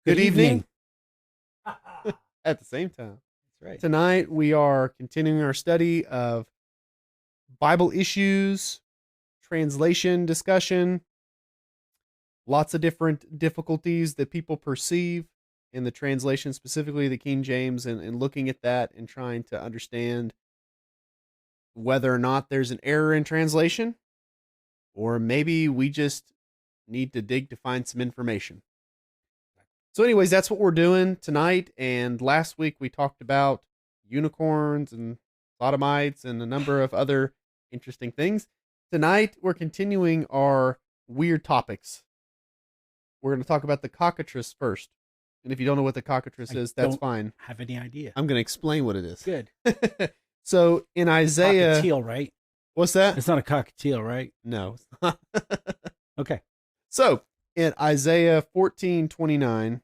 Good evening. That's At the same time. right. Tonight we are continuing our study of Bible issues, translation discussion, lots of different difficulties that people perceive in the translation, specifically the King James, and looking at that and trying to understand whether or not there's an error in translation, or maybe we just need to dig to find some information. So, anyways, that's what we're doing tonight. And last week we talked about unicorns and sodomites and a number of other interesting things. Tonight we're continuing our weird topics. We're going to talk about the cockatrice first. And if you don't know what the cockatrice I is, that's don't fine. have any idea. I'm going to explain what it is. Good. So in Isaiah, Cockatiel, right? what's that? It's not a cockatiel, right? No, it's not. Okay. So in Isaiah 14:29,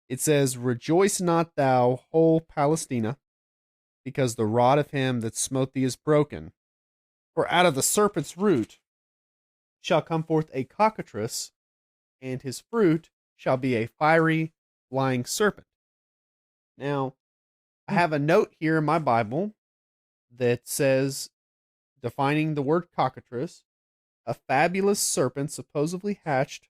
it says, "Rejoice not thou, whole Palestina, because the rod of him that smote thee is broken. For out of the serpent's root shall come forth a cockatrice, and his fruit shall be a fiery flying serpent." Now, I have a note here in my Bible that says, defining the word cockatrice, a fabulous serpent supposedly hatched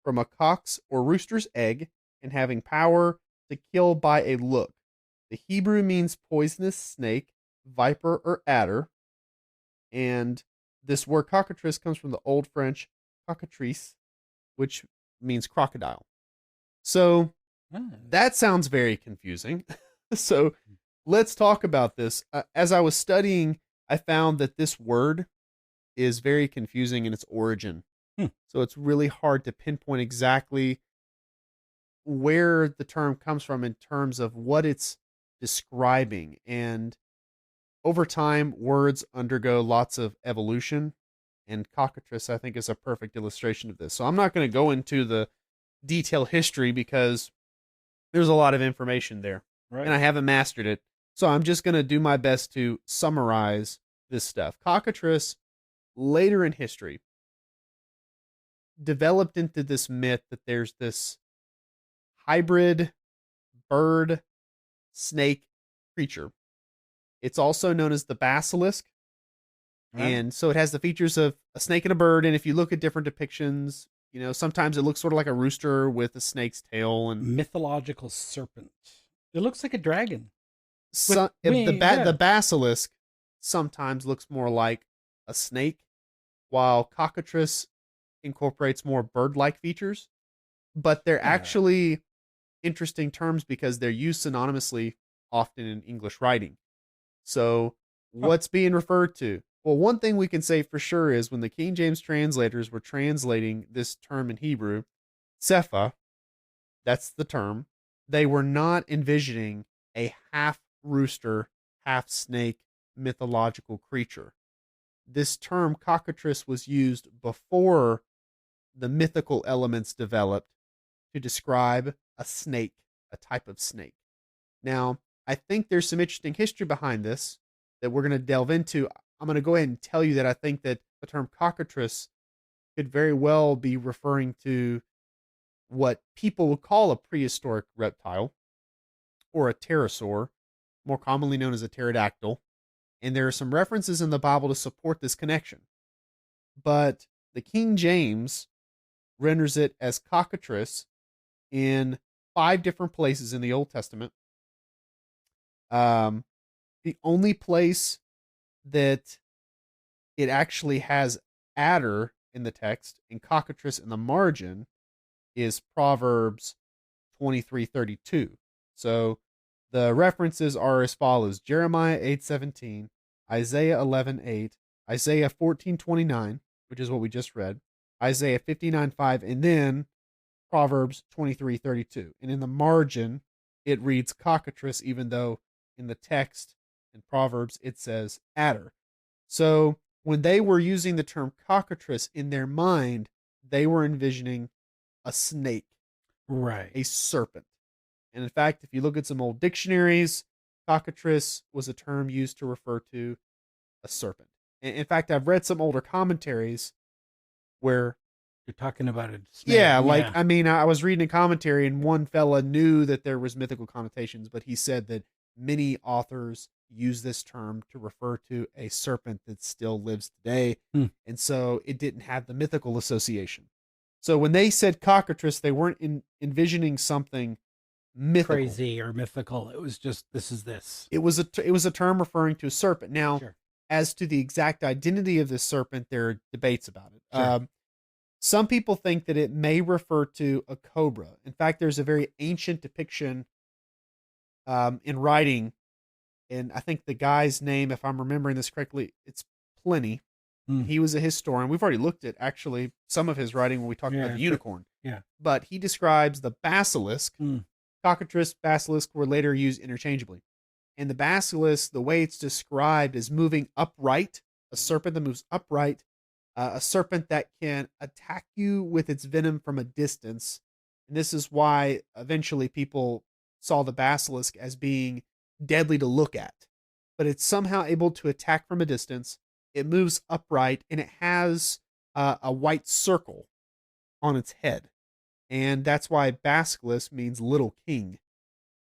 from a cock's or rooster's egg and having power to kill by a look. The Hebrew means poisonous snake, viper, or adder. And this word cockatrice comes from the Old French cockatrice, which means crocodile. So that sounds very confusing. So let's talk about this. As I was studying, I found that this word is very confusing in its origin. So it's really hard to pinpoint exactly where the term comes from in terms of what it's describing. And over time, words undergo lots of evolution, and cockatrice, I think, is a perfect illustration of this. So I'm not going to go into the detailed history because there's a lot of information there, Right. and I haven't mastered it. So I'm just going to do my best to summarize this stuff. Cockatrice, later in history, developed into this myth that there's this hybrid bird snake creature. It's also known as the basilisk. And so it has the features of a snake and a bird. And if you look at different depictions, sometimes it looks sort of like a rooster with a snake's tail. And mythological serpent. It looks like a dragon. the basilisk sometimes looks more like a snake, while cockatrice incorporates more bird-like features. But they're actually interesting terms because they're used synonymously often in English writing. So what's being referred to? Well, one thing we can say for sure is when the King James translators were translating this term in Hebrew, Sepha, that's the term, they were not envisioning a half rooster, half snake mythological creature. This term cockatrice was used before the mythical elements developed to describe a snake, a type of snake. Now, I think there's some interesting history behind this that we're going to delve into. I'm going to go ahead and tell you that I think that the term cockatrice could very well be referring to what people would call a prehistoric reptile or a pterosaur, more commonly known as a pterodactyl. And there are some references in the Bible to support this connection. But the King James renders it as cockatrice in 5 different places in the Old Testament. The only place that it actually has adder in the text and cockatrice in the margin is Proverbs 23:32. So the references are as follows: Jeremiah 8:17, Isaiah 11:8, Isaiah 14:29, which is what we just read, Isaiah 59:5, and then Proverbs 23:32. And in the margin, it reads cockatrice, even though in the text in Proverbs it says adder. So when they were using the term cockatrice in their mind, they were envisioning a snake, Right. a serpent. And in fact, if you look at some old dictionaries, cockatrice was a term used to refer to a serpent. And in fact, I've read some older commentaries where You're talking about a snake. Yeah, like, I mean, I was reading a commentary and one fella knew that there was mythical connotations, but he said that many authors use this term to refer to a serpent that still lives today. Hmm. And so it didn't have the mythical association. So when they said cockatrice, they weren't envisioning something mythical. Crazy or mythical. It was just, this is this. It was a term referring to a serpent. Now, Sure. as to the exact identity of this serpent, there are debates about it. Sure. Some people think that it may refer to a cobra. In fact, there's a very ancient depiction in writing, and I think the guy's name, if I'm remembering this correctly, it's Pliny. Hmm. He was a historian. We've already looked at actually some of his writing when we talked about the unicorn. Yeah. But he describes the basilisk. Cockatrice, basilisk were later used interchangeably. And the basilisk, the way it's described is moving upright, a serpent that moves upright, a serpent that can attack you with its venom from a distance. And this is why eventually people saw the basilisk as being deadly to look at. But it's somehow able to attack from a distance. It moves upright, and it has a white circle on its head. And that's why basilisk means little king,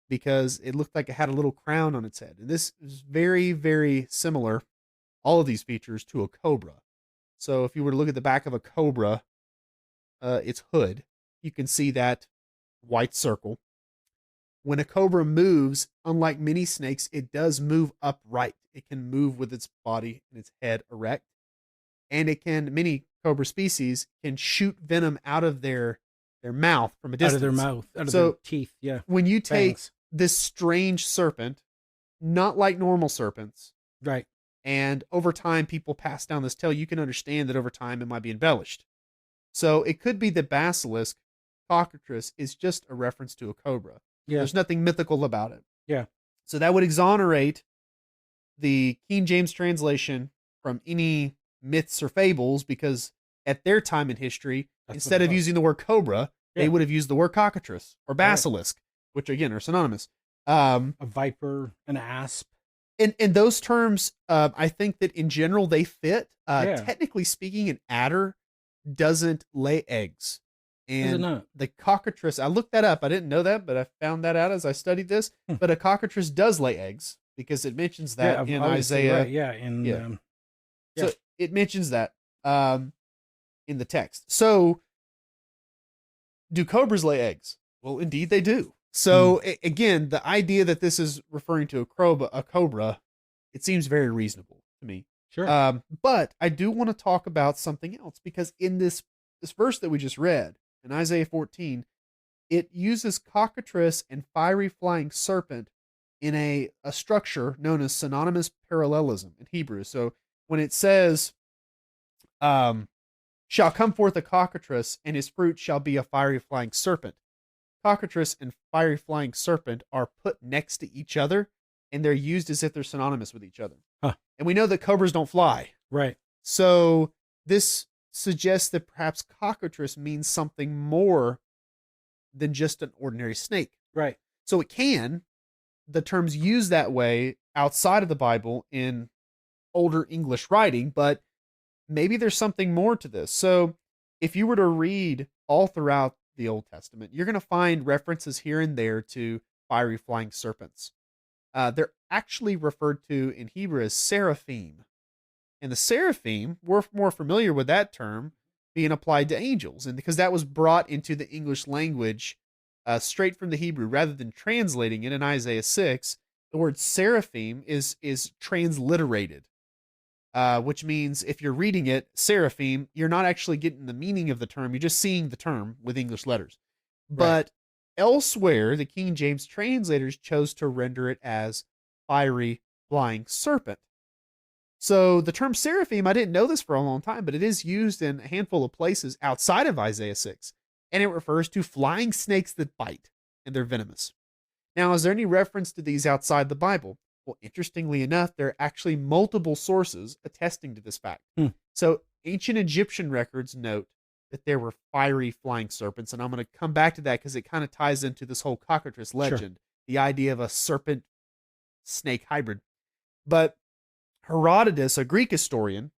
because it looked like it had a little crown on its head. And this is very, very similar, all of these features, to a cobra. So if you were to look at the back of a cobra, its hood, you can see that white circle. When a cobra moves, unlike many snakes, it does move upright. It can move with its body and its head erect. And many cobra species can shoot venom out of their mouth from a distance. Out of their mouth, out of their teeth, yeah. When you take Fangs. this strange serpent, not like normal serpents, Right. and over time people pass down this tale, you can understand that over time it might be embellished. So it could be the basilisk, cockatrice, is just a reference to a cobra. Yeah. There's nothing mythical about it. Yeah. So that would exonerate the King James translation from any myths or fables, because at their time in history, instead of using the word cobra, they would have used the word cockatrice or basilisk, which again are synonymous. A viper, an asp. And those terms, I think that in general they fit. Technically speaking, an adder doesn't lay eggs. And the cockatrice, I looked that up. I didn't know that, but I found that out as I studied this. But a cockatrice does lay eggs, because it mentions that in Isaiah. Right, So it mentions that in the text. So do cobras lay eggs? Well, indeed they do. So again, the idea that this is referring to a cobra, it seems very reasonable to me. Sure. But I do want to talk about something else, because in this verse that we just read in Isaiah 14, it uses cockatrice and fiery flying serpent in a structure known as synonymous parallelism in Hebrew. So when it says, shall come forth a cockatrice, and his fruit shall be a fiery flying serpent. Cockatrice and fiery flying serpent are put next to each other, and they're used as if they're synonymous with each other. Huh. And we know that cobras don't fly. Right. So this suggests that perhaps cockatrice means something more than just an ordinary snake. Right. So the term's used that way outside of the Bible in older English writing, but maybe there's something more to this. So if you were to read all throughout the Old Testament, you're going to find references here and there to fiery flying serpents. They're actually referred to in Hebrew as seraphim. And the seraphim, we're more familiar with that term being applied to angels, and because that was brought into the English language straight from the Hebrew, rather than translating it in Isaiah 6, the word seraphim is transliterated, which means if you're reading it, seraphim, you're not actually getting the meaning of the term, you're just seeing the term with English letters. Right. But elsewhere, the King James translators chose to render it as fiery flying serpent. So the term seraphim, I didn't know this for a long time, but it is used in a handful of places outside of Isaiah 6. And it refers to flying snakes that bite, and they're venomous. Now, is there any reference to these outside the Bible? Well, interestingly enough, there are actually multiple sources attesting to this fact. So ancient Egyptian records note that there were fiery flying serpents, and I'm going to come back to that because it kind of ties into this whole cockatrice legend, the idea of a serpent-snake hybrid. But Herodotus, a Greek historian,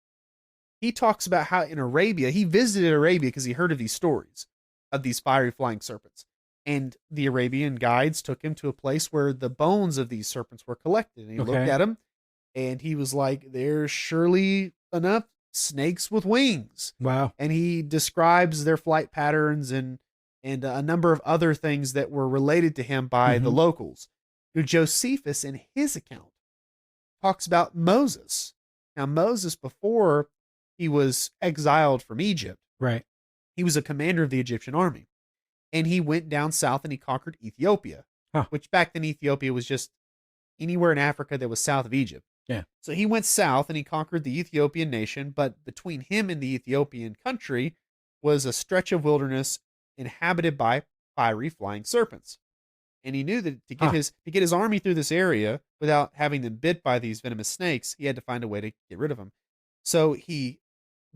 he talks about how in Arabia, he visited Arabia because he heard of these stories of these fiery flying serpents. And the Arabian guides took him to a place where the bones of these serpents were collected. And he looked Okay. at them and he was like, there's surely enough snakes with wings. Wow. And he describes their flight patterns and a number of other things that were related to him by the locals. Josephus, in his account, talks about Moses. Now, Moses, before he was exiled from Egypt, Right. he was a commander of the Egyptian army. And he went down south and he conquered Ethiopia, which back then Ethiopia was just anywhere in Africa that was south of Egypt. Yeah. So he went south and he conquered the Ethiopian nation, but between him and the Ethiopian country was a stretch of wilderness inhabited by fiery flying serpents. And he knew that to get his army through this area without having them bit by these venomous snakes, he had to find a way to get rid of them. So he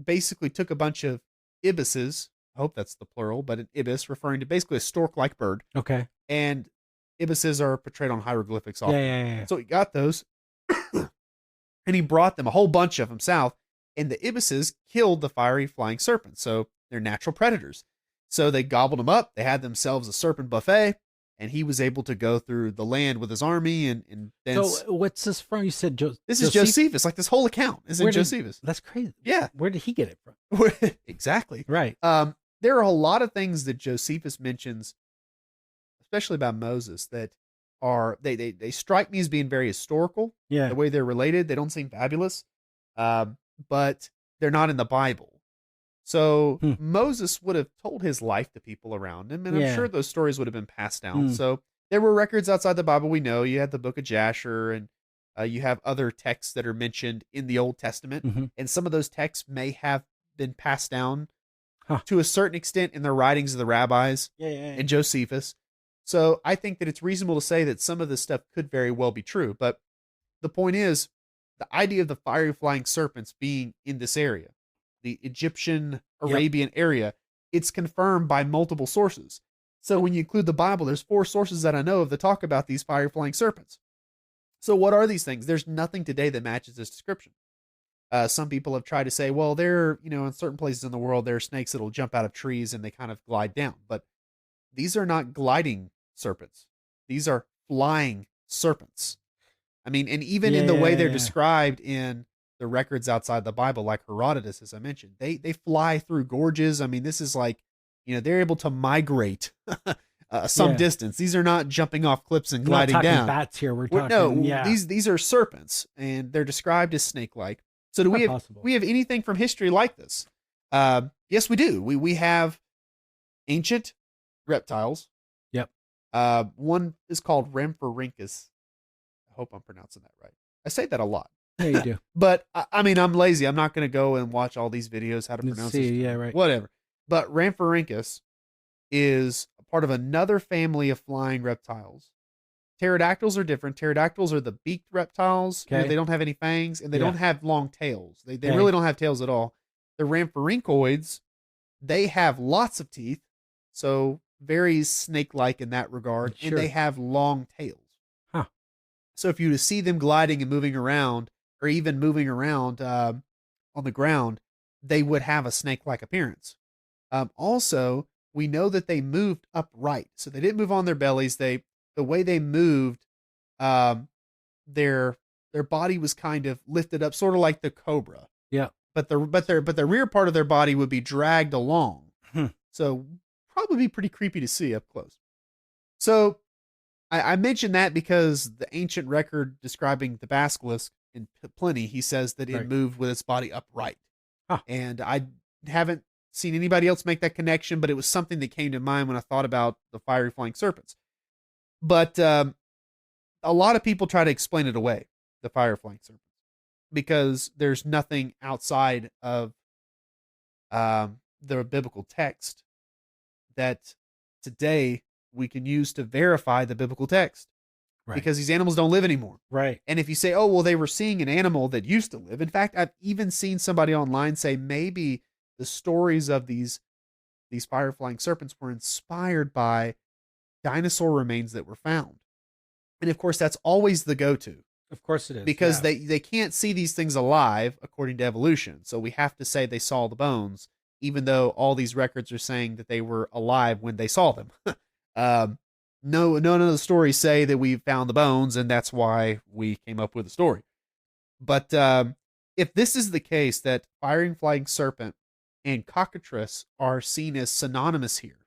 basically took a bunch of ibises. I hope that's the plural, but an ibis referring to basically a stork-like bird. Okay. And ibises are portrayed on hieroglyphics often. Yeah. So he got those, and he brought them, a whole bunch of them, south, and the ibises killed the fiery flying serpents. So they're natural predators. So they gobbled them up. They had themselves a serpent buffet, and he was able to go through the land with his army. And then So what's this from? You said this is Josephus. Like this whole account is in Josephus. That's crazy. Yeah. Where did he get it from? Exactly. Right. There are a lot of things that Josephus mentions, especially about Moses, that are they strike me as being very historical. Yeah. The way they're related, they don't seem fabulous, but they're not in the Bible. So Moses would have told his life to people around him, and I'm sure those stories would have been passed down. So there were records outside the Bible. We know you had the book of Jasher, and you have other texts that are mentioned in the Old Testament, and some of those texts may have been passed down to a certain extent in the writings of the rabbis and Josephus. So I think that it's reasonable to say that some of this stuff could very well be true. But the point is, the idea of the fiery flying serpents being in this area, the Egyptian Arabian area, it's confirmed by multiple sources. So when you include the Bible, there's 4 sources that I know of that talk about these fiery flying serpents. So what are these things? There's nothing today that matches this description. Some people have tried to say, well, there, in certain places in the world, there are snakes that'll jump out of trees and they kind of glide down. But these are not gliding serpents. These are flying serpents. I mean, and even in the way they're described in the records outside the Bible, like Herodotus, as I mentioned, they fly through gorges. I mean, this is like, they're able to migrate some distance. These are not jumping off cliffs and gliding down. Bats here. We're talking. These are serpents, and they're described as snake-like. So do we have anything from history like this? Yes, we do. We have ancient reptiles. Yep. One is called Rhamphorhynchus. I hope I'm pronouncing that right. I say that a lot. Yeah, you do. But I mean, I'm lazy. I'm not going to go and watch all these videos how to pronounce it. Yeah, right. Whatever. But Rhamphorhynchus is a part of another family of flying reptiles. Pterodactyls are different. Pterodactyls are the beaked reptiles. Okay. They don't have any fangs, and they don't have long tails. They really don't have tails at all. The Rhamphorhynchoids, they have lots of teeth, so very snake-like in that regard, and they have long tails. Huh. So if you were to see them gliding and moving around, or even moving around on the ground, they would have a snake-like appearance. Also, we know that they moved upright, so they didn't move on their bellies. The way they moved, their body was kind of lifted up, sort of like the cobra. Yeah. But the rear part of their body would be dragged along. So probably be pretty creepy to see up close. So I mentioned that because the ancient record describing the basilisk in Pliny, he says that it moved with its body upright. And I haven't seen anybody else make that connection, but it was something that came to mind when I thought about the fiery flying serpents. But a lot of people try to explain it away, the fire flying serpents, because there's nothing outside of the biblical text that today we can use to verify the biblical text. Because these animals don't live anymore. Right. And if you say, oh, well, they were seeing an animal that used to live. In fact, I've even seen somebody online say maybe the stories of these fire flying serpents were inspired by dinosaur remains that were found. And of course, that's always the go-to. Of course it is. because yeah. they can't see these things alive according to evolution. So we have to say they saw the bones, even though all these records are saying that they were alive when they saw them. um, no, none of the stories say that we found the bones, and that's why we came up with the story. But if this is the case, that firing flying serpent and cockatrice are seen as synonymous here,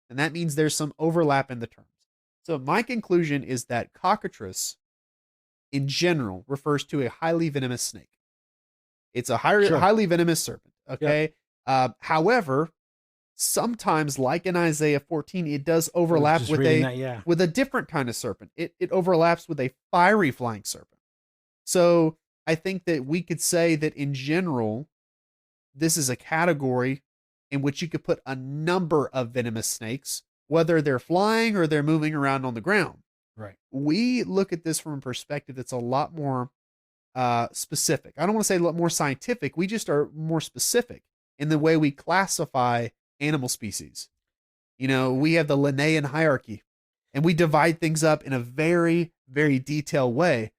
and that means there's some overlap in the terms. So my conclusion is that cockatrice, in general, refers to a highly venomous snake. It's a Sure. highly venomous serpent. Okay. However, sometimes, like in Isaiah 14, it does overlap Just with reading that, yeah. with a different kind of serpent. It overlaps with a fiery flying serpent. So I think that we could say that in general, this is a category in which you could put a number of venomous snakes, whether they're flying or they're moving around on the ground. Right. We look at this from a perspective that's a lot more specific. I don't want to say a lot more scientific. We just are more specific in the way we classify animal species. You know, we have the Linnaean hierarchy, and we divide things up in a very, very detailed way.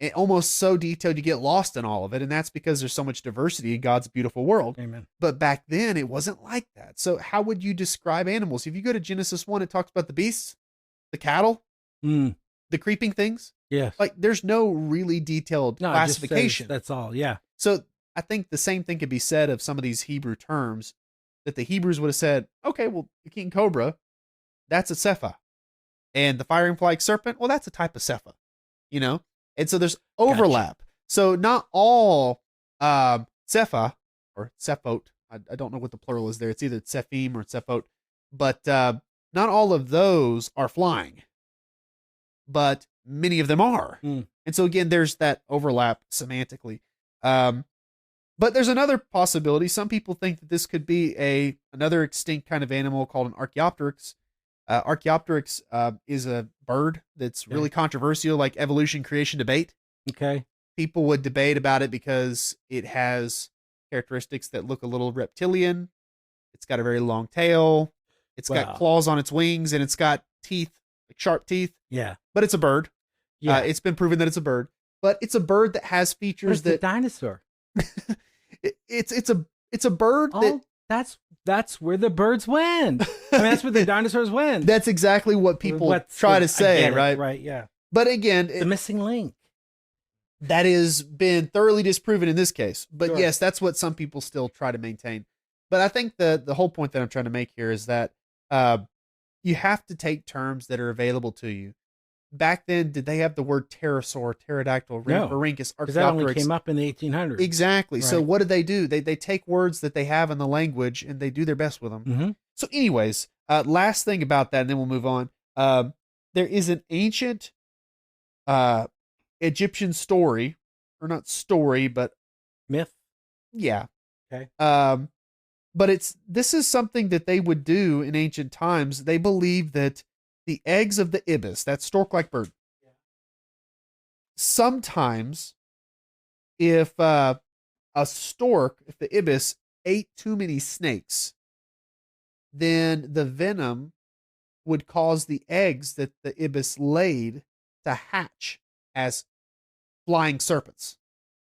And almost so detailed you get lost in all of it. And that's because there's so much diversity in God's beautiful world. Amen. But back then, it wasn't like that. So how would you describe animals? If you go to Genesis 1, it talks about the beasts, the cattle, Mm. the creeping things. Yes. Like, there's no really detailed No, it just says classification. that's all. Yeah. So I think the same thing could be said of some of these Hebrew terms, that the Hebrews would have said, okay, well, the king cobra, that's a cepha. And the firing flying serpent, well, that's a type of cepha, you know? And so there's overlap. Gotcha. So not all cepha or cephot, I don't know what the plural is there. It's either cephim or cephot, but not all of those are flying, but many of them are. Mm. And so again, there's that overlap semantically. But there's another possibility. Some people think that this could be another extinct kind of animal called an Archaeopteryx. Archaeopteryx is a bird that's really controversial, like evolution creation debate. Okay. People would debate about it because it has characteristics that look a little reptilian. It's got a very long tail. It's got claws on its wings, and it's got teeth, like sharp teeth. Yeah. But it's a bird. Yeah. It's been proven that it's a bird. But it's a bird that has features But it's that a dinosaur. it's a bird that That's where the birds went. I mean, that's where the dinosaurs went. That's exactly what people try to say, right? Right, yeah. But again, The missing link. that has been thoroughly disproven in this case. But Sure. yes, that's what some people still try to maintain. But I think the whole point that I'm trying to make here is that you have to take terms that are available to you. Back then, did they have the word pterosaur, pterodactyl, No, Rhynchorhynchus, because that only Archaeopteryx? came up in the 1800s. Exactly. So Right. what do? They take words that they have in the language and they do their best with them. Mm-hmm. So anyways, last thing about that, and then we'll move on. There is an ancient Egyptian story, or not story, but Myth. yeah. Okay. But this is something that they would do in ancient times. They believe that the eggs of the ibis, that stork-like bird, sometimes if the ibis ate too many snakes, then the venom would cause the eggs that the ibis laid to hatch as flying serpents.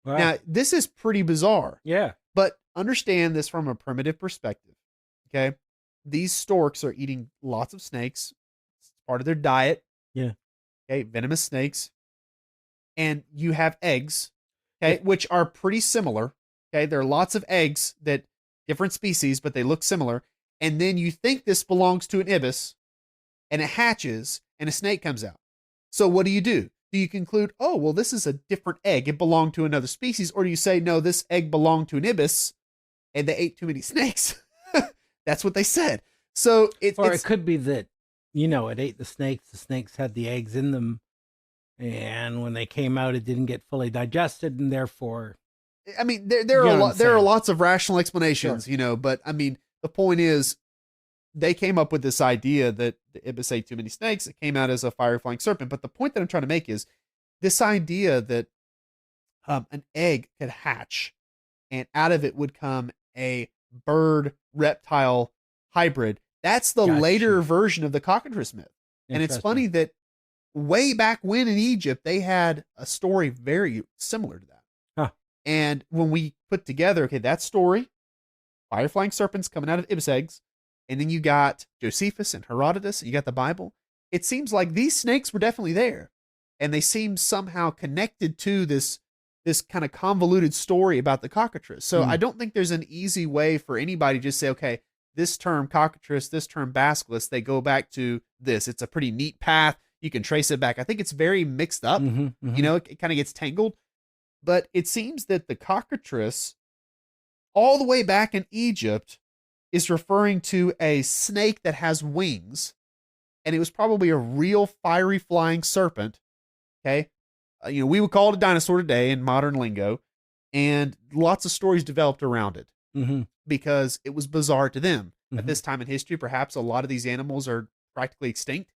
Wow. Now, this is pretty bizarre. Yeah. But understand this from a primitive perspective. Okay. These storks are eating lots of snakes. It's part of their diet. Yeah. Okay. Venomous snakes. And you have eggs, okay, which are pretty similar. Okay. There are lots of eggs that different species, but they look similar. And then you think this belongs to an ibis, and it hatches and a snake comes out. So what do? Do you conclude, oh, well, this is a different egg, it belonged to another species? Or do you say, no, this egg belonged to an ibis and they ate too many snakes? That's what they said. So it could be that, it ate the snakes had the eggs in them, and when they came out, it didn't get fully digested, and therefore... I mean, there are lots of rational explanations, Sure. But I mean, the point is, they came up with this idea that the ibis ate too many snakes. It came out as a fire flying serpent. But the point that I'm trying to make is this idea that an egg could hatch and out of it would come a bird reptile hybrid. That's the later version of the cockatrice myth. And it's funny that way back when in Egypt, they had a story very similar to that. Huh. And when we put together, okay, that story, fire flying serpents coming out of ibis eggs, and then you got Josephus and Herodotus, and you got the Bible. It seems like these snakes were definitely there, and they seem somehow connected to this kind of convoluted story about the cockatrice. So I don't think there's an easy way for anybody to just say, okay, this term cockatrice, this term basilisk, they go back to this. It's a pretty neat path. You can trace it back. I think it's very mixed up. You know, it kind of gets tangled. But it seems that the cockatrice, all the way back in Egypt, is referring to a snake that has wings. And it was probably a real fiery flying serpent. Okay. You know, we would call it a dinosaur today in modern lingo. And lots of stories developed around it because it was bizarre to them. At this time in history, perhaps a lot of these animals are practically extinct.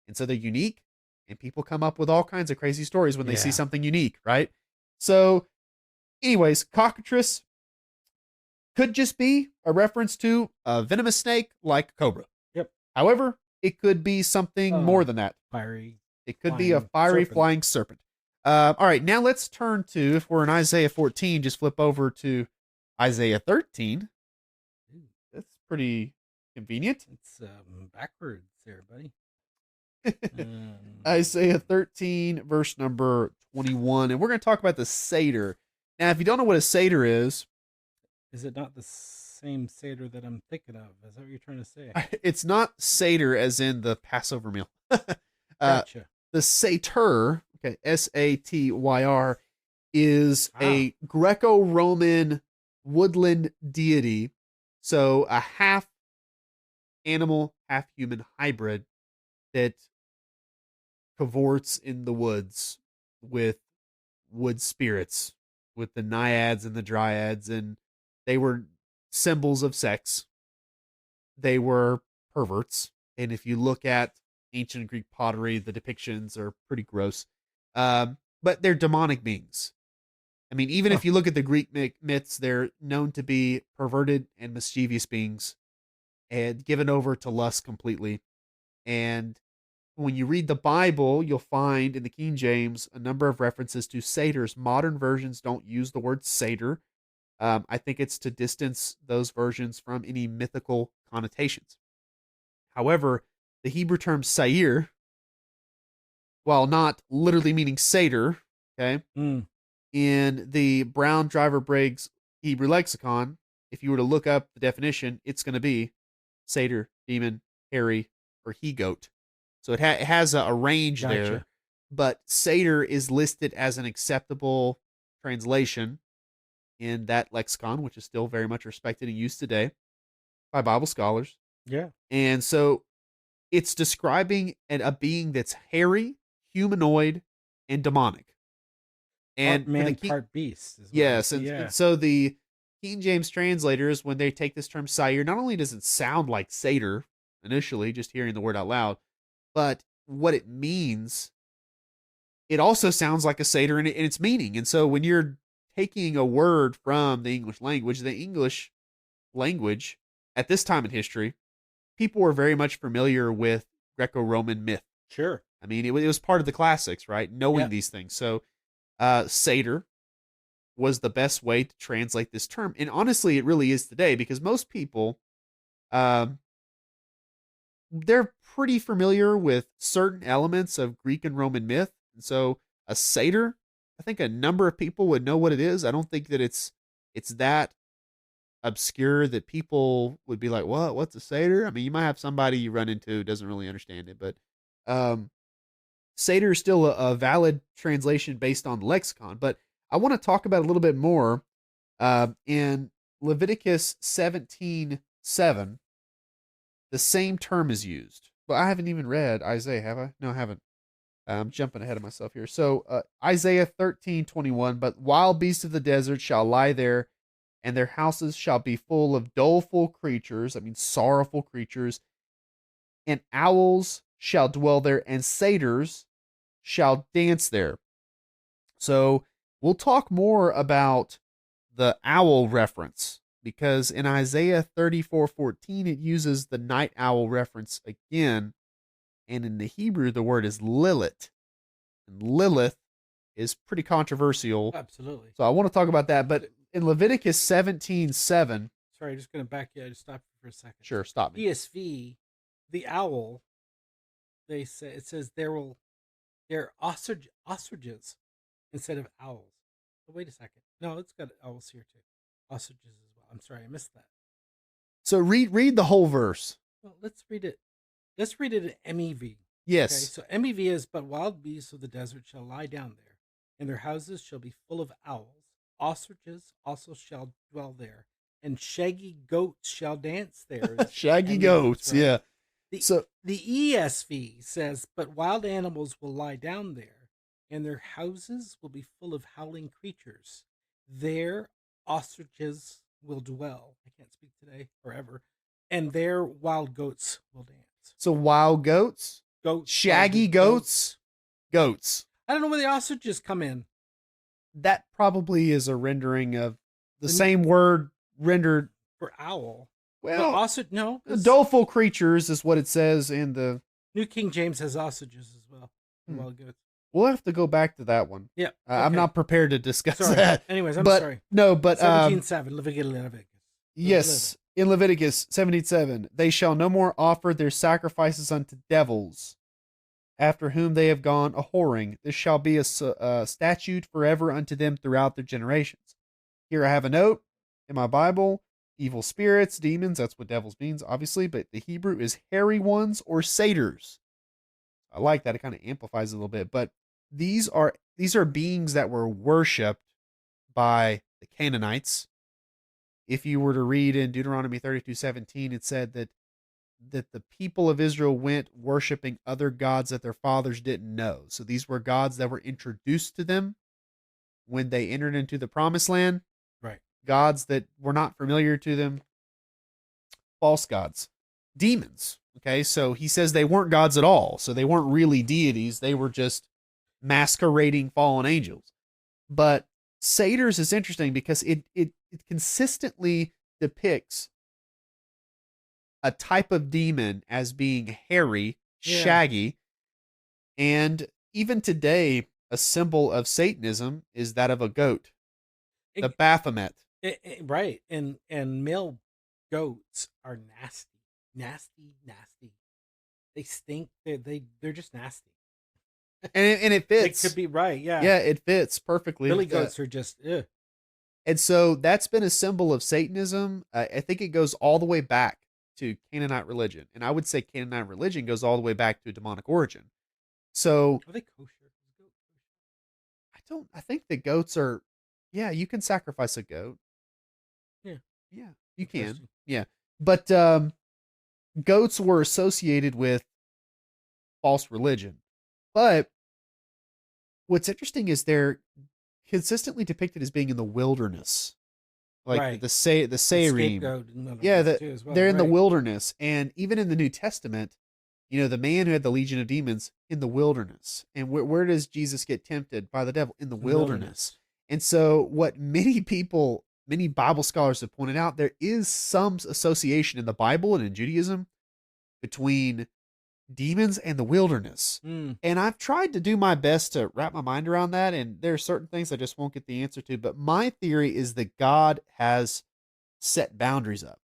And so they're unique. And people come up with all kinds of crazy stories when they see something unique, right? So, anyways, cockatrice could just be a reference to a venomous snake like a cobra. Yep. However, it could be something more than that. Fiery. It could be a fiery flying serpent. All right, now let's turn to, if we're in Isaiah 14, just flip over to Isaiah 13. That's pretty convenient. It's backwards there, buddy. Isaiah 13, verse number 21. And we're going to talk about the satyr. Now, if you don't know what a satyr is it not the same satyr that I'm thinking of? Is that what you're trying to say? It's not satyr as in the Passover meal. Gotcha. The satyr, okay, Satyr, is a Greco-Roman woodland deity. So a half animal, half human hybrid that cavorts in the woods with wood spirits, with the naiads and the dryads, and they were symbols of sex. They were perverts. And if you look at ancient Greek pottery, the depictions are pretty gross. But they're demonic beings. I mean, even if you look at the Greek myths, they're known to be perverted and mischievous beings and given over to lust completely. And when you read the Bible, you'll find in the King James a number of references to satyrs. Modern versions don't use the word satyr. I think it's to distance those versions from any mythical connotations. However, the Hebrew term satyr, while not literally meaning satyr, okay, in the Brown Driver Briggs Hebrew lexicon, if you were to look up the definition, it's going to be satyr, demon, hairy, or he-goat. So it has a range there, but satyr is listed as an acceptable translation in that lexicon, which is still very much respected and used today by Bible scholars. Yeah. And so it's describing a being that's hairy, humanoid, and demonic. And part man, part beast. Yes. And so the King James translators, when they take this term satyr, not only does it sound like satyr initially, just hearing the word out loud, but what it means, it also sounds like a satyr in its meaning. And so when you're taking a word from the English language at this time in history, people were very much familiar with Greco-Roman myth. Sure. I mean, it was part of the classics, right? Knowing these things. So satyr was the best way to translate this term. And honestly, it really is today, because most people, they're pretty familiar with certain elements of Greek and Roman myth. And so a satyr, I think a number of people would know what it is. I don't think that it's that obscure that people would be like, what? What's a satyr? I mean, you might have somebody you run into who doesn't really understand it, but satyr is still a valid translation based on the lexicon. But I want to talk about it a little bit more. In Leviticus 17:7, the same term is used. But I haven't even read Isaiah, have I? No, I haven't. I'm jumping ahead of myself here. So Isaiah 13:21, but wild beasts of the desert shall lie there, and their houses shall be full of doleful creatures, I mean sorrowful creatures, and owls shall dwell there, and satyrs shall dance there. So we'll talk more about the owl reference, because in Isaiah 34:14 it uses the night owl reference again. And in the Hebrew, the word is Lilith. And Lilith is pretty controversial. Absolutely. So I want to talk about that. But in Leviticus 17:7. Sorry, just going to back you. I just stopped for a second. Sure, stop me. ESV, the owl, it says they're ostriches instead of owls. Oh, wait a second. No, it's got owls here too. Ostriches as well. I'm sorry, I missed that. So read the whole verse. Well, let's read it. Let's read it in MEV. Yes. Okay, so MEV is, but wild beasts of the desert shall lie down there, and their houses shall be full of owls. Ostriches also shall dwell there, and shaggy goats shall dance there. Shaggy goats, right? Yeah. So the ESV says, but wild animals will lie down there, and their houses will be full of howling creatures. There ostriches will dwell. I can't speak today or ever. And there wild goats will dance. So wild goats? Shaggy goats? Goats. I don't know where the ostriches come in. That probably is a rendering of the same word rendered for owl. Well, ostrich, no. Doleful creatures is what it says in the New King James has ostriches as well. Wild goats. We'll have to go back to that one. Yeah. Okay. I'm not prepared to discuss that. Anyways, I'm sorry. No, but 17:7, Leviticus. Yes, in Leviticus 17:7, they shall no more offer their sacrifices unto devils, after whom they have gone a whoring. This shall be a statute forever unto them throughout their generations. Here I have a note in my Bible. Evil spirits, demons, that's what devils means, obviously, but the Hebrew is hairy ones or satyrs. I like that. It kind of amplifies it a little bit, but these are beings that were worshipped by the Canaanites. If you were to read in Deuteronomy 32:17, it said that the people of Israel went worshiping other gods that their fathers didn't know. So these were gods that were introduced to them when they entered into the promised land. Right. Gods that were not familiar to them. False gods. Demons. Okay, so he says they weren't gods at all. So they weren't really deities. They were just masquerading fallen angels. But satyrs is interesting because it consistently depicts a type of demon as being hairy, shaggy, and even today, a symbol of Satanism is that of a goat, the Baphomet. Right, and male goats are nasty. They stink. They're just nasty. And it fits. It could be right, yeah. Yeah, it fits perfectly. Billy goats are just, ugh. And so that's been a symbol of Satanism. I think it goes all the way back to Canaanite religion. And I would say Canaanite religion goes all the way back to a demonic origin. So are they kosher? I think the goats are, you can sacrifice a goat. Yeah. Yeah, you can. Yeah. But goats were associated with false religion. But what's interesting is they're consistently depicted as being in the wilderness. Like the Satyrim. Yeah, they're in the wilderness. And even in the New Testament, the man who had the legion of demons in the wilderness. And where does Jesus get tempted by the devil? In the wilderness. And so what many Bible scholars have pointed out, there is some association in the Bible and in Judaism between demons and the wilderness. And I've tried to do my best to wrap my mind around that, and there are certain things I just won't get the answer to, but my theory is that God has set boundaries up.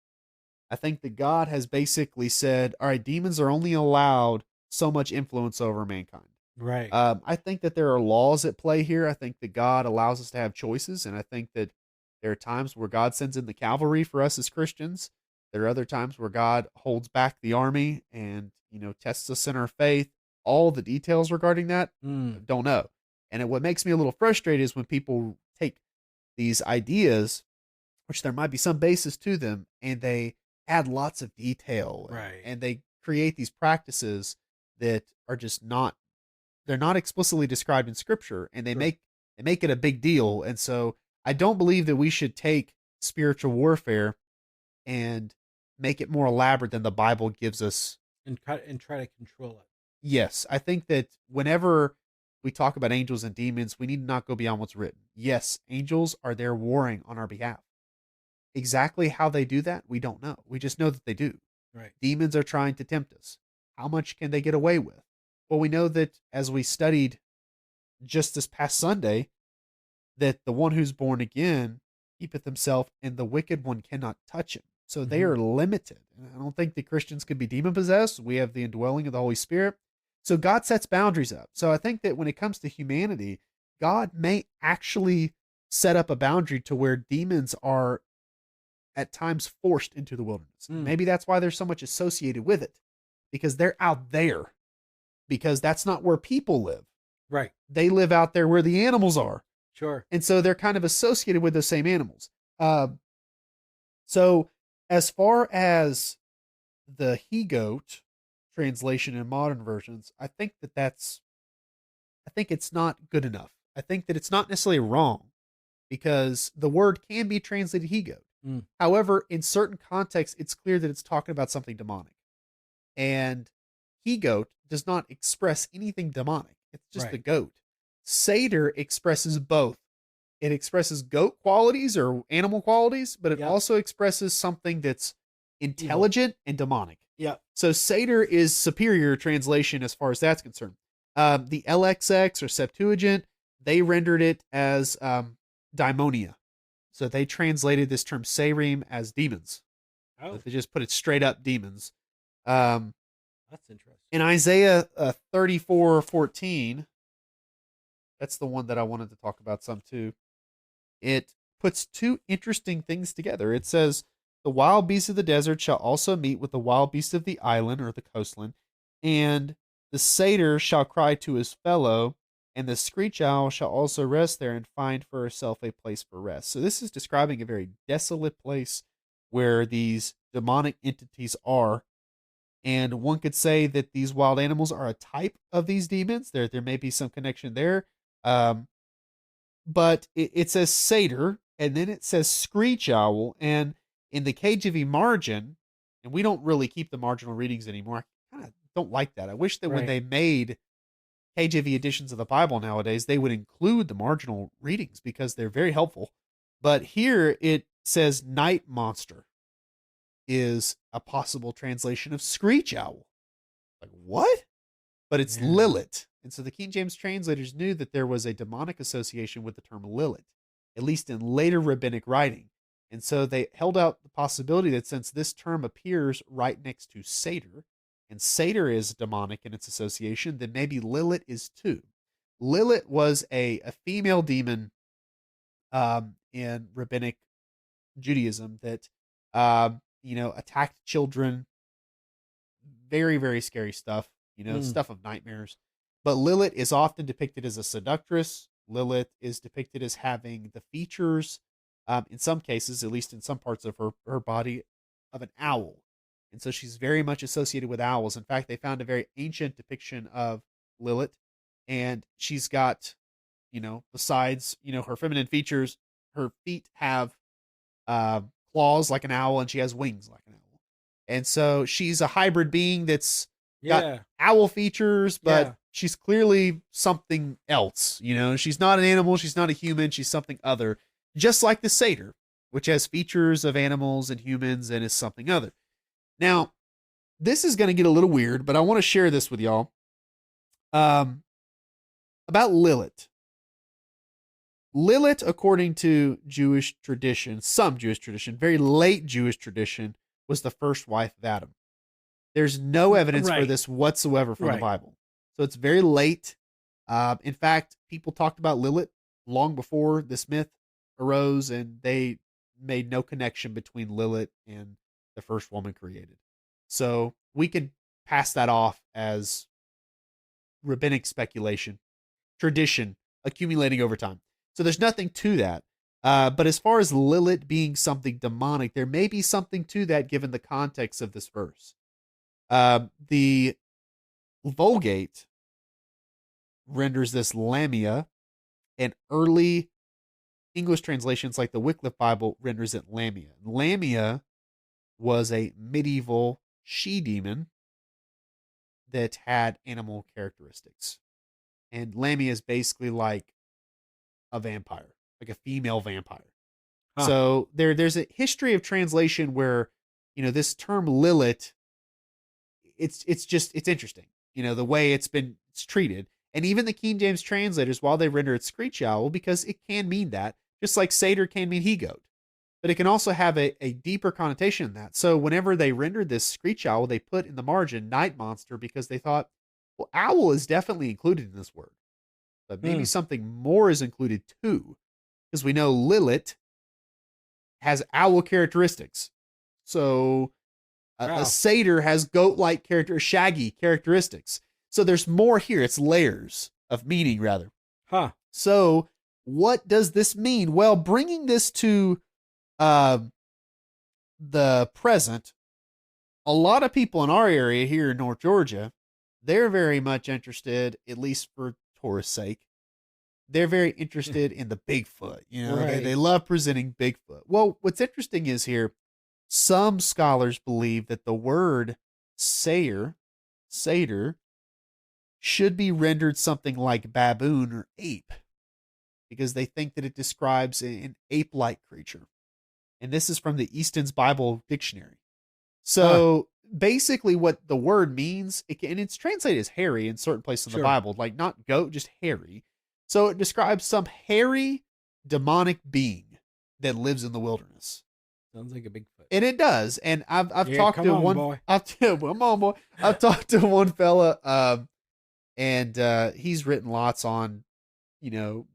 I think that God has basically said, all right, demons are only allowed so much influence over mankind. Right. I think that there are laws at play here. I think that God allows us to have choices, and I think that there are times where God sends in the cavalry for us as Christians. There are other times where God holds back the army and, tests us in our faith. All the details regarding that, don't know. And what makes me a little frustrated is when people take these ideas, which there might be some basis to them, and they add lots of detail. Right. And they create these practices that are just they're not explicitly described in Scripture, and they make it a big deal. And so I don't believe that we should take spiritual warfare and make it more elaborate than the Bible gives us. And try to control it. Yes, I think that whenever we talk about angels and demons, we need to not go beyond what's written. Yes, angels are there warring on our behalf. Exactly how they do that, we don't know. We just know that they do. Right. Demons are trying to tempt us. how much can they get away with? Well, we know that as we studied just this past Sunday, that the one who's born again keepeth himself, and the wicked one cannot touch him. So they Mhm. are limited. And I don't think the Christians could be demon possessed. We have the indwelling of the Holy Spirit. So God sets boundaries up. So I think that when it comes to humanity, God may actually set up a boundary to where demons are at times forced into the wilderness. And Mm. maybe that's why they're so much associated with it, because they're out there, because that's not where people live. Right. They live out there where the animals are. Sure. And so they're kind of associated with the same animals. So as far as the he goat translation in modern versions, I think it's not good enough. I think that it's not necessarily wrong, because the word can be translated he goat. Mm. However, in certain contexts, it's clear that it's talking about something demonic. And he goat does not express anything demonic. It's just the Right. goat. Satyr expresses both. It expresses goat qualities or animal qualities, but it Yep. also expresses something that's intelligent and demonic. Yep. So Satyr is superior translation as far as that's concerned. The LXX or Septuagint, they rendered it as daimonia. So they translated this term sarim as demons. Oh, They just put it straight up demons. Um, that's interesting. in Isaiah 34:14, that's the one that I wanted to talk about some too. It puts two interesting things together. It says, the wild beasts of the desert shall also meet with the wild beasts of the island or the coastland, and the satyr shall cry to his fellow, and the screech owl shall also rest there and find for herself a place for rest. So this is describing a very desolate place where these demonic entities are. And one could say that these wild animals are a type of these demons. There may be some connection there. Um, but it says satyr, and then it says screech owl. And in the KJV margin, and we don't really keep the marginal readings anymore. I kind of don't like that. I wish that when Right. they made KJV editions of the Bible nowadays, they would include the marginal readings because they're very helpful. But here it says night monster is a possible translation of screech owl. Like, what? But it's Yeah. Lilith. And so the King James translators knew that there was a demonic association with the term Lilith, at least in later rabbinic writing. And so they held out the possibility that since this term appears right next to satyr, and satyr is demonic in its association, then maybe Lilith is too. Lilith was a female demon in rabbinic Judaism that attacked children. Very, very scary stuff, Mm. stuff of nightmares. But Lilith is often depicted as a seductress. Lilith is depicted as having the features, in some cases, at least in some parts of her body, of an owl. And so she's very much associated with owls. In fact, they found a very ancient depiction of Lilith, and she's got, besides, her feminine features, her feet have uh, claws like an owl, and she has wings like an owl. And so she's a hybrid being that's got Yeah. owl features, but Yeah. she's clearly something else. She's not an animal, she's not a human, she's something other. Just like the satyr, which has features of animals and humans and is something other. Now, this is going to get a little weird, but I want to share this with y'all. About Lilith. Lilith, according to Jewish tradition, some Jewish tradition, very late Jewish tradition, was the first wife of Adam. There's no evidence for Right. this whatsoever from the Right. Bible. So it's very late. In fact, people talked about Lilith long before this myth arose, and they made no connection between Lilith and the first woman created. So we can pass that off as rabbinic speculation, tradition accumulating over time. So there's nothing to that. But as far as Lilith being something demonic, there may be something to that given the context of this verse. The Vulgate renders this Lamia, and early English translations like the Wycliffe Bible renders it Lamia. Lamia was a medieval she-demon that had animal characteristics. And Lamia is basically like a vampire, like a female vampire. Huh. So there's a history of translation where, this term Lilith it's interesting, the way it's treated. And even the King James translators, while they render it screech owl, because it can mean that, just like satyr can mean he goat, but it can also have a deeper connotation than that. So whenever they rendered this screech owl, they put in the margin night monster because they thought, well, owl is definitely included in this word, but maybe something more is included too, because we know Lilith has owl characteristics. So a satyr has goat-like shaggy characteristics. So there's more here. It's layers of meaning, rather. Huh. So what does this mean? Well, bringing this to the present, a lot of people in our area here in North Georgia, they're very much interested, at least for tourists' sake, they're very interested in the Bigfoot. Right. They love presenting Bigfoot. Well, what's interesting is here, some scholars believe that the word satyr should be rendered something like baboon or ape, because they think that it describes an ape-like creature. And this is from the Easton's Bible Dictionary. So basically what the word means, and it's translated as hairy in certain places in the Bible, like not goat, just hairy. So it describes some hairy demonic being that lives in the wilderness. Sounds like a Bigfoot. And it does. And I've talked to one boy. Come on, boy. I've talked to one fella, and he's written lots on,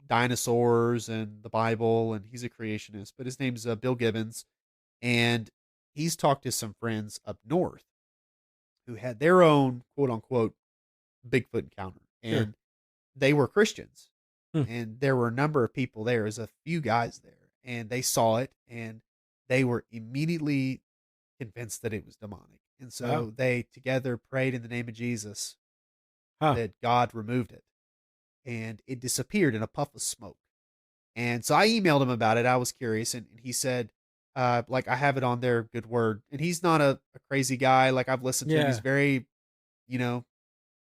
dinosaurs and the Bible, and he's a creationist, but his name's Bill Gibbons. And he's talked to some friends up north who had their own quote unquote Bigfoot encounter. And they were Christians. And there were a number of people there. There's a few guys there, and they saw it, and they were immediately convinced that it was demonic. And so they together prayed in the name of Jesus that God removed it, and it disappeared in a puff of smoke. And so I emailed him about it. I was curious, and he said, I have it on there, good word. And he's not a crazy guy. Like, I've listened to him. He's very,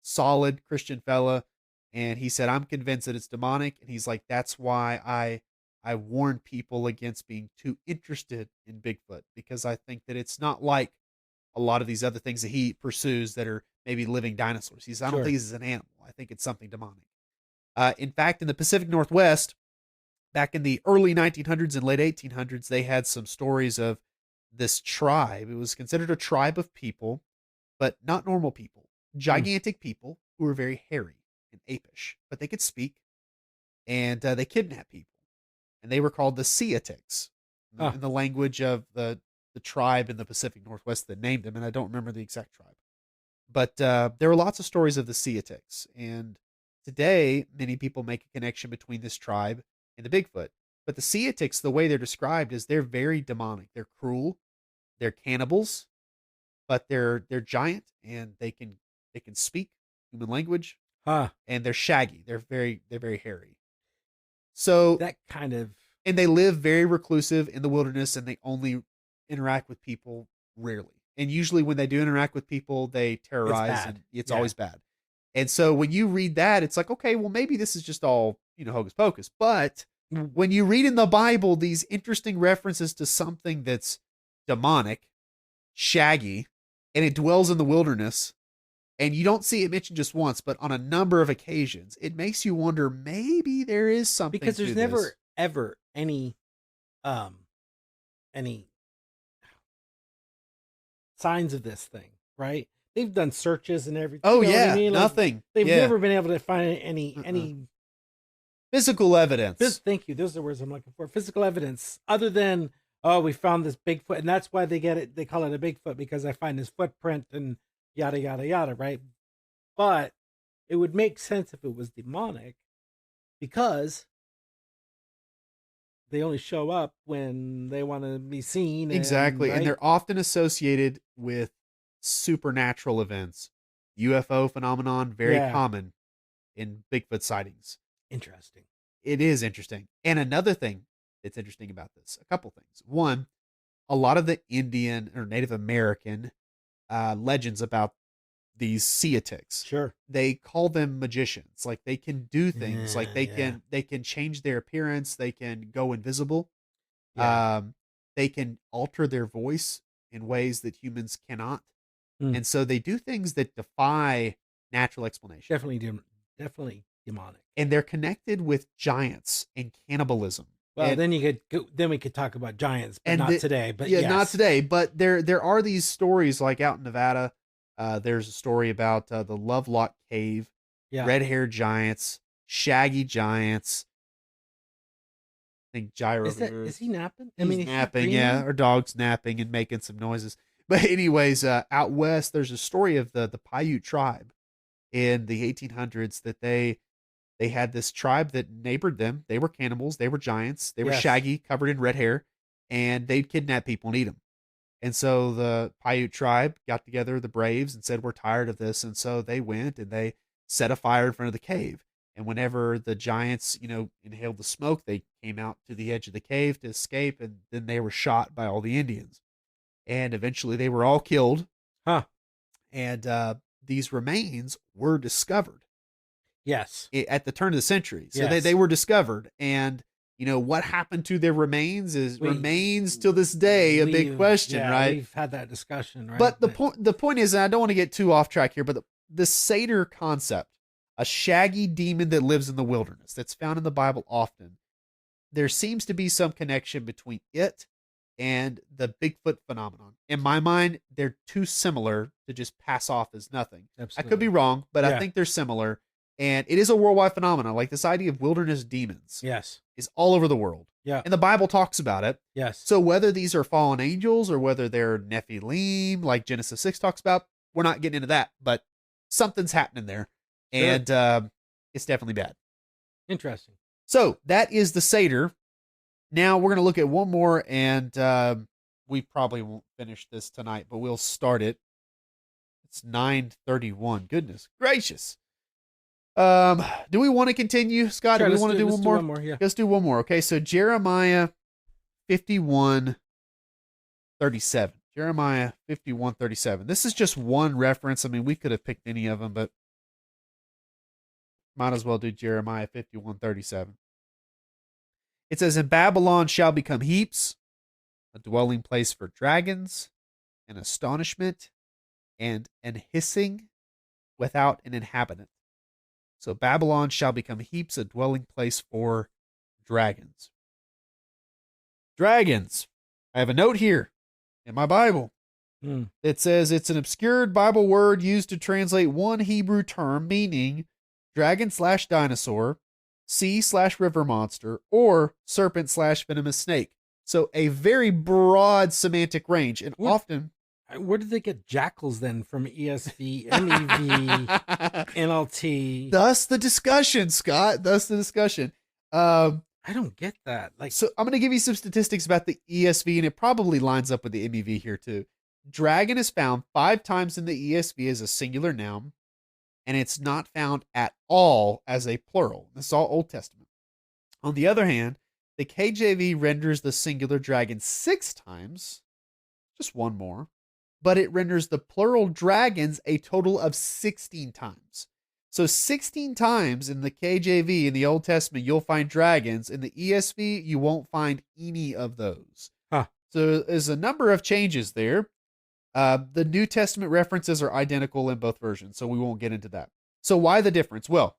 solid Christian fella. And he said, I'm convinced that it's demonic. And he's like, that's why I warn people against being too interested in Bigfoot, because I think that it's not like a lot of these other things that he pursues that are maybe living dinosaurs. He says, I don't think this is an animal. I think it's something demonic. In fact, in the Pacific Northwest, back in the early 1900s and late 1800s, they had some stories of this tribe. It was considered a tribe of people, but not normal people, gigantic people who were very hairy and apish, but they could speak, and they kidnapped people, and they were called the satyrs in the language of the tribe in the Pacific Northwest that named them, and I don't remember the exact tribe. But there are lots of stories of the satyrs, and today many people make a connection between this tribe and the Bigfoot. But the satyrs, the way they're described is they're very demonic. They're cruel, they're cannibals, but they're giant, and they can speak human language. And they're shaggy. They're very hairy. So that kind of, and they live very reclusive in the wilderness, and they only interact with people rarely. And usually when they do interact with people, they terrorize, and it's always bad. And so when you read that, it's like, okay, well, maybe this is just all, hocus pocus. But when you read in the Bible these interesting references to something that's demonic, shaggy, and it dwells in the wilderness, and you don't see it mentioned just once, but on a number of occasions, it makes you wonder, maybe there is something, because there's never ever any signs of this thing, right? They've done searches and everything. Oh, I mean? Nothing. They've never been able to find any physical evidence. Thank you. Those are the words I'm looking for. Physical evidence, other than, we found this Bigfoot, and that's why they call it a Bigfoot, because I find his footprint and yada, yada, yada, right? But it would make sense if it was demonic, because they only show up when they want to be seen. Exactly. And they're often associated with supernatural events. UFO phenomenon, very common in Bigfoot sightings. Interesting. It is interesting. And another thing that's interesting about this, a couple things. One, a lot of the Indian or Native American legends about these satyrs, they call them magicians. Like, they can do things, like they can change their appearance, they can go invisible, they can alter their voice in ways that humans cannot. Mm. And so they do things that defy natural explanation. Definitely demonic. And they're connected with giants and cannibalism. Well, then we could talk about giants, but not today. But yeah, yes. not today. But there are these stories like out in Nevada. There's a story about the Lovelock Cave, red-haired giants, shaggy giants. I think Gyro is he napping? He's napping, yeah. Our dog's napping and making some noises. But anyways, out west, there's a story of the Paiute tribe in the 1800s that they had this tribe that neighbored them. They were cannibals. They were giants. They were shaggy, covered in red hair, and they'd kidnap people and eat them. And so the Paiute tribe got together, the braves, and said, we're tired of this. And so they went and they set a fire in front of the cave. And whenever the giants, inhaled the smoke, they came out to the edge of the cave to escape. And then they were shot by all the Indians. And eventually they were all killed. Huh. And these remains were discovered. Yes. At the turn of the century. So they were discovered. And, what happened to their remains remains till this day a big question, right? We've had that discussion, right? But the point is, and I don't want to get too off track here, but the satyr concept, a shaggy demon that lives in the wilderness that's found in the Bible often, there seems to be some connection between it and the Bigfoot phenomenon. In my mind, they're too similar to just pass off as nothing. Absolutely. I could be wrong, but I think they're similar. And it is a worldwide phenomenon. Like this idea of wilderness demons is all over the world. Yeah. And the Bible talks about it. Yes. So whether these are fallen angels or whether they're Nephilim, like Genesis 6 talks about, we're not getting into that. But something's happening there. Sure. And it's definitely bad. Interesting. So that is the satyr. Now we're going to look at one more, and we probably won't finish this tonight, but we'll start it. It's 9:31. Goodness gracious. Do we want to continue, Scott? Sure, do we want to do one more? One more, yeah. Let's do one more. Okay, so Jeremiah 51:37. Jeremiah 51:37. This is just one reference. I mean, we could have picked any of them, but might as well do Jeremiah 51:37. It says, "And Babylon shall become heaps, a dwelling place for dragons, an astonishment, and an hissing without an inhabitant. So Babylon shall become heaps, a dwelling place for dragons." Dragons. I have a note here in my Bible. It says it's an obscured Bible word used to translate one Hebrew term meaning dragon/dinosaur, sea/river monster, or serpent/venomous snake. So a very broad semantic range, and often... Where did they get jackals then from ESV, MEV, NLT? Thus the discussion, Scott. Thus the discussion. I don't get that. So I'm going to give you some statistics about the ESV, and it probably lines up with the MEV here too. Dragon is found 5 times in the ESV as a singular noun, and it's not found at all as a plural. This is all Old Testament. On the other hand, the KJV renders the singular dragon 6 times, just one more, but it renders the plural dragons a total of 16 times. So 16 times in the KJV in the Old Testament, you'll find dragons. In the ESV, you won't find any of those. Huh. So there's a number of changes there. The New Testament references are identical in both versions, so we won't get into that. So why the difference? Well,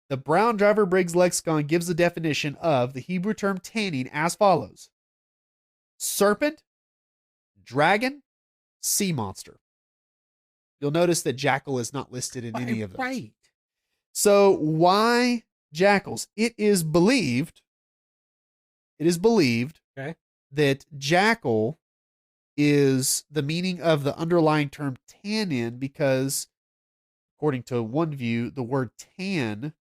the Brown Driver Briggs lexicon gives the definition of the Hebrew term tanning as follows: serpent, dragon, sea monster. You'll notice that jackal is not listed in any of those. Right. So why jackals? It is believed that jackal is the meaning of the underlying term tannin because, according to one view, the word tan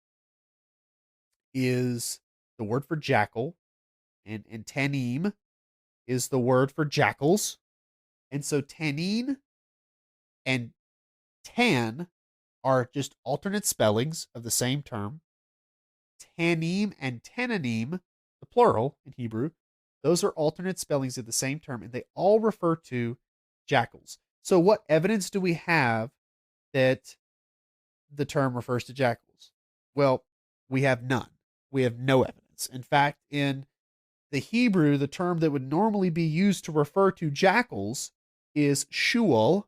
is the word for jackal, and tanim is the word for jackals. And so tannin and tan are just alternate spellings of the same term. Tanim and tananim, the plural in Hebrew, those are alternate spellings of the same term, and they all refer to jackals. So what evidence do we have that the term refers to jackals? Well, we have none. We have no evidence. In fact, in the Hebrew, the term that would normally be used to refer to jackals is shual,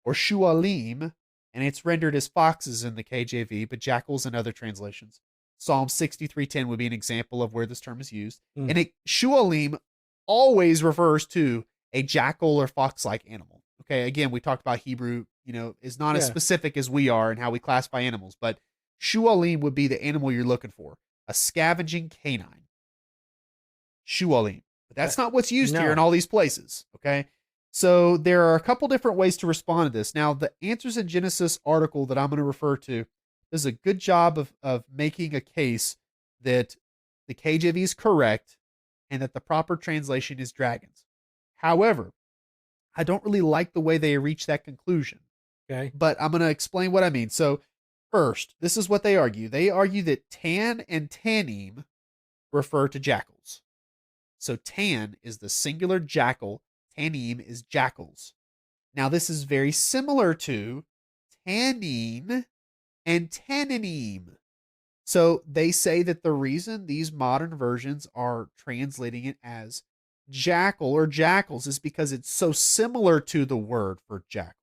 or shualim, and it's rendered as foxes in the KJV, but jackals in other translations. Psalm 63:10 would be an example of where this term is used. And shualim always refers to a jackal or fox-like animal. Okay, again, we talked about Hebrew, is not as specific as we are in how we classify animals, but shualim would be the animal you're looking for, a scavenging canine. Shualim. But that's not what's used here in all these places, okay? So there are a couple different ways to respond to this. Now, the Answers in Genesis article that I'm going to refer to does a good job of making a case that the KJV is correct and that the proper translation is dragons. However, I don't really like the way they reach that conclusion. Okay. But I'm going to explain what I mean. So first, this is what they argue. They argue that tan and tanim refer to jackals. So tan is the singular jackal, tanim is jackals. Now this is very similar to tannin and tananim. So they say that the reason these modern versions are translating it as jackal or jackals is because it's so similar to the word for jackal.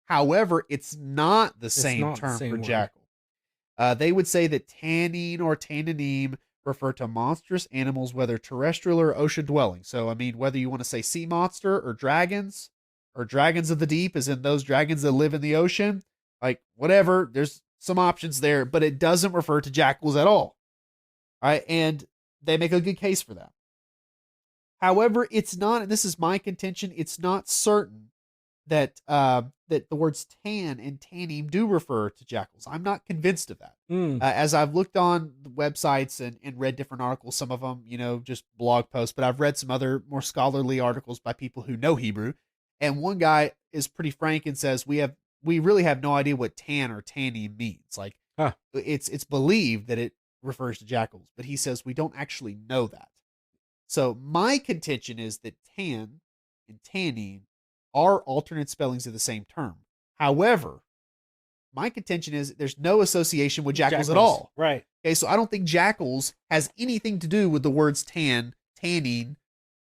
However, it's not the same term for jackal. They would say that tannin or tananim refer to monstrous animals, whether terrestrial or ocean dwelling. So, I mean, whether you want to say sea monster or dragons of the deep, as in those dragons that live in the ocean, like whatever, there's some options there, but it doesn't refer to jackals at all. All right. And they make a good case for that. However, it's not, and this is my contention, it's not certain that that the words tan and tanim do refer to jackals. I'm not convinced of that. As I've looked on the websites and read different articles, some of them, just blog posts, but I've read some other more scholarly articles by people who know Hebrew. And one guy is pretty frank and says, we really have no idea what tan or tanim means. Like it's believed that it refers to jackals, but he says we don't actually know that. So my contention is that tan and tanim are alternate spellings of the same term. However, my contention is there's no association with jackals at all. Right. Okay, so I don't think jackals has anything to do with the words tan, tannin,